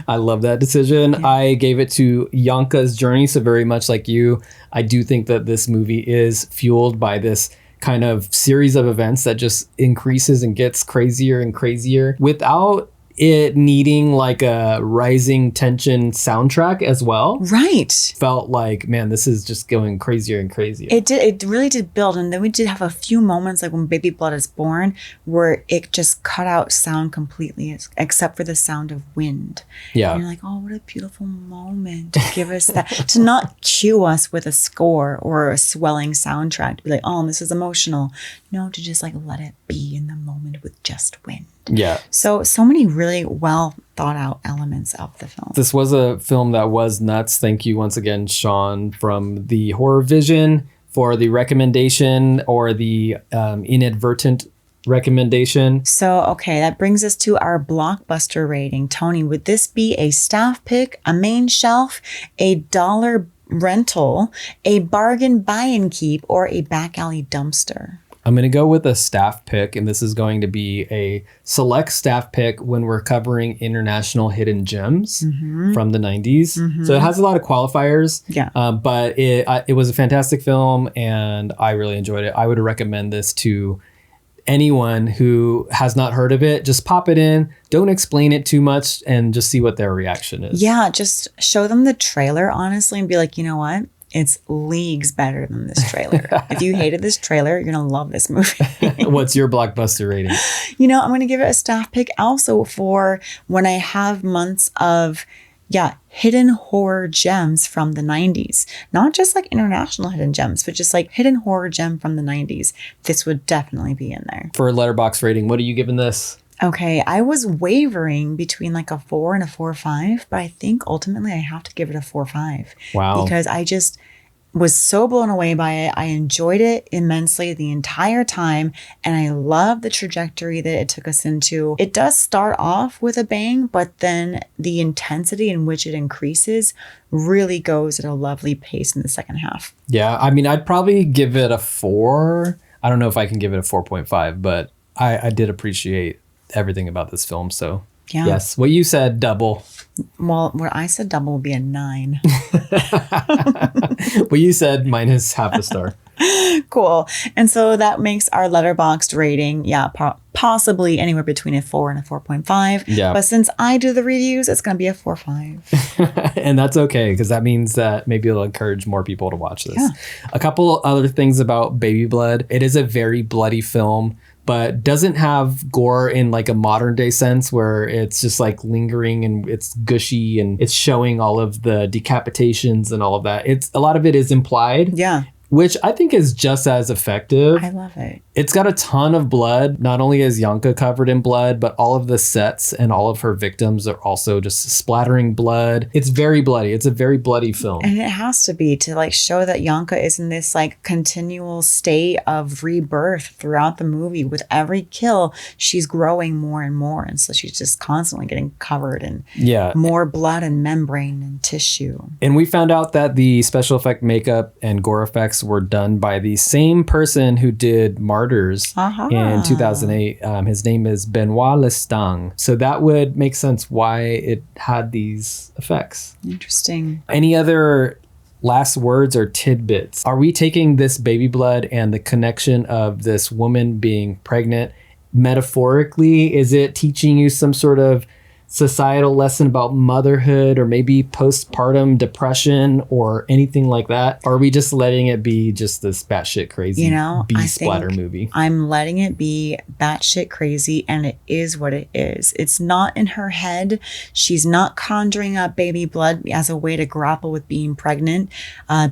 I love that decision. Yeah. I gave it to Yanka's journey. So very much like you, I do think that this movie is fueled by this kind of series of events that just increases and gets crazier and crazier without it needing like a rising tension soundtrack as well. Right. Felt like, man, this is just going crazier and crazier. It really did build. And then we did have a few moments like when Baby Blood is born where it just cut out sound completely except for the sound of wind. Yeah. And you're like, oh, what a beautiful moment to give us that. To not cue us with a score or a swelling soundtrack. To be like, oh, this is emotional. No, to just like let it be in the moment with just wind. Yeah. So many really well thought out elements of the film. This was a film that was nuts. Thank you once again, Sean, from the Horror Vision for the recommendation or the inadvertent recommendation. So, okay, that brings us to our blockbuster rating. Tony, would this be a staff pick, a main shelf, a dollar rental, a bargain buy and keep, or a back alley dumpster? I'm going to go with a staff pick, and this is going to be a select staff pick when we're covering international hidden gems from the 90s. Mm-hmm. So it has a lot of qualifiers, but it was a fantastic film, and I really enjoyed it. I would recommend this to anyone who has not heard of it. Just pop it in, don't explain it too much, and just see what their reaction is. Yeah, just show them the trailer, honestly, and be like, you know what? It's leagues better than this trailer. If you hated this trailer, you're going to love this movie. What's your blockbuster rating? You know, I'm going to give it a staff pick also for when I have months of Yeah, hidden horror gems from the 90s. Not just like international hidden gems, but just like hidden horror gem from the 90s. This would definitely be in there. For a letterbox rating, what are you giving this? Okay, I was wavering between like a 4 and a 4.5, but I think ultimately I have to give it a 4.5. Wow. Because I just was so blown away by it. I enjoyed it immensely the entire time, and I love the trajectory that it took us into. It does start off with a bang, but then the intensity in which it increases really goes at a lovely pace in the second half. Yeah, I mean, I'd probably give it a 4. I don't know if I can give it a 4.5, but I did appreciate everything about this film. So Yeah. yes, what you said, double. Well, where I said double would be a 9. What you said, minus half a star. Cool. And so that makes our letterboxed rating, possibly anywhere between a 4 and a 4.5. Yeah. But since I do the reviews, it's going to be a 4.5. And that's okay, because that means that maybe it'll encourage more people to watch this. Yeah. A couple other things about Baby Blood. It is a very bloody film, but doesn't have gore in like a modern day sense where it's just like lingering and it's gushy and it's showing all of the decapitations and all of that. It's a lot of it is implied. Yeah. Which I think is just as effective. I love it. It's got a ton of blood. Not only is Yanka covered in blood, but all of the sets and all of her victims are also just splattering blood. It's very bloody. It's a very bloody film. And it has to be to like show that Yanka is in this like continual state of rebirth throughout the movie. With every kill, she's growing more and more. And so she's just constantly getting covered in more blood and membrane and tissue. And we found out that the special effect makeup and gore effects were done by the same person who did Martyrs in 2008. His name is Benoit Lestang. So that would make sense why it had these effects. Interesting. Any other last words or tidbits? Are we taking this Baby Blood and the connection of this woman being pregnant metaphorically? Is it teaching you some sort of societal lesson about motherhood or maybe postpartum depression or anything like that? Or are we just letting it be just this batshit crazy B splatter movie? I'm letting it be batshit crazy, and it is what it is. It's not in her head. She's not conjuring up baby blood as a way to grapple with being pregnant.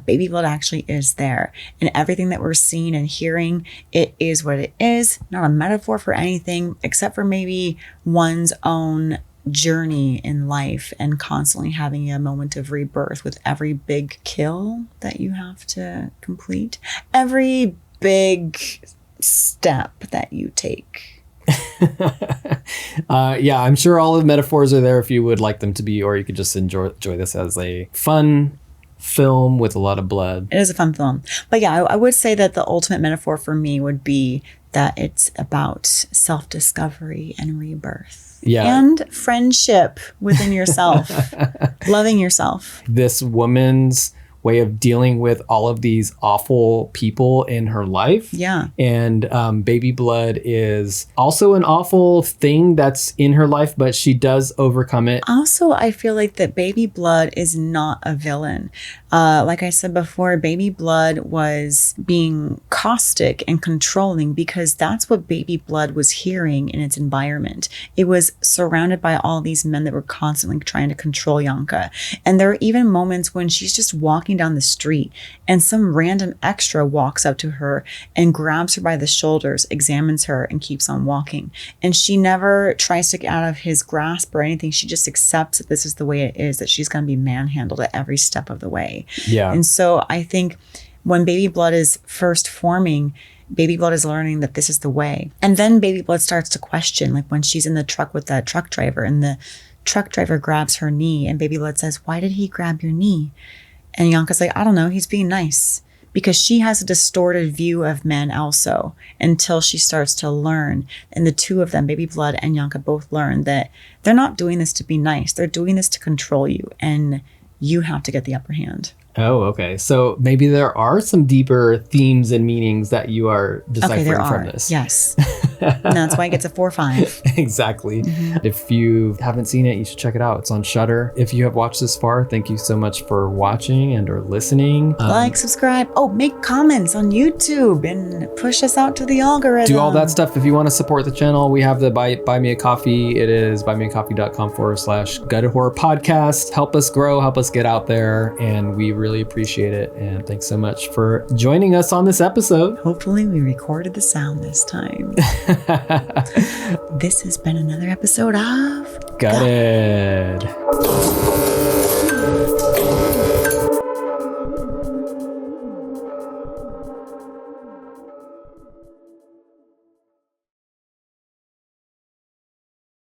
Baby blood actually is there. And everything that we're seeing and hearing, it is what it is. Not a metaphor for anything except for maybe one's own journey in life and constantly having a moment of rebirth with every big kill that you have to complete, every big step that you take. I'm sure all the metaphors are there if you would like them to be, or you could just enjoy this as a fun film with a lot of blood. It is a fun film. But yeah, I would say that the ultimate metaphor for me would be that it's about self-discovery and rebirth. Yeah. And friendship within yourself, loving yourself. This woman's way of dealing with all of these awful people in her life. Yeah. And Baby Blood is also an awful thing that's in her life, but she does overcome it. Also, I feel like that Baby Blood is not a villain. Like I said before, Baby Blood was being caustic and controlling because that's what Baby Blood was hearing in its environment. It was surrounded by all these men that were constantly trying to control Yanka. And there are even moments when she's just walking down the street and some random extra walks up to her and grabs her by the shoulders, examines her, and keeps on walking. And she never tries to get out of his grasp or anything. She just accepts that this is the way it is, that she's going to be manhandled at every step of the way. Yeah. And so I think when Baby Blood is first forming, Baby Blood is learning that this is the way. And then Baby Blood starts to question, like when she's in the truck with that truck driver and the truck driver grabs her knee and Baby Blood says, "Why did he grab your knee?" And Yanka's like, "I don't know, he's being nice." Because she has a distorted view of men also until she starts to learn. And the two of them, Baby Blood and Yanka, both learn that they're not doing this to be nice. They're doing this to control you. And you have to get the upper hand. Oh, okay. So maybe there are some deeper themes and meanings that you are deciphering from this. Yes. And that's why it gets a 4.5. Exactly. If you haven't seen it, you should check it out. It's on Shudder. If you have watched this far, thank you so much for watching and or listening. Like, subscribe. Oh, make comments on YouTube and push us out to the algorithm. Do all that stuff. If you want to support the channel, we have the buy me a coffee. It is buymeacoffee.com/Gutted Horror Podcast. Help us grow, help us get out there, and we really appreciate it. And thanks so much for joining us on this episode. Hopefully we recorded the sound this time. This has been another episode of Gutted.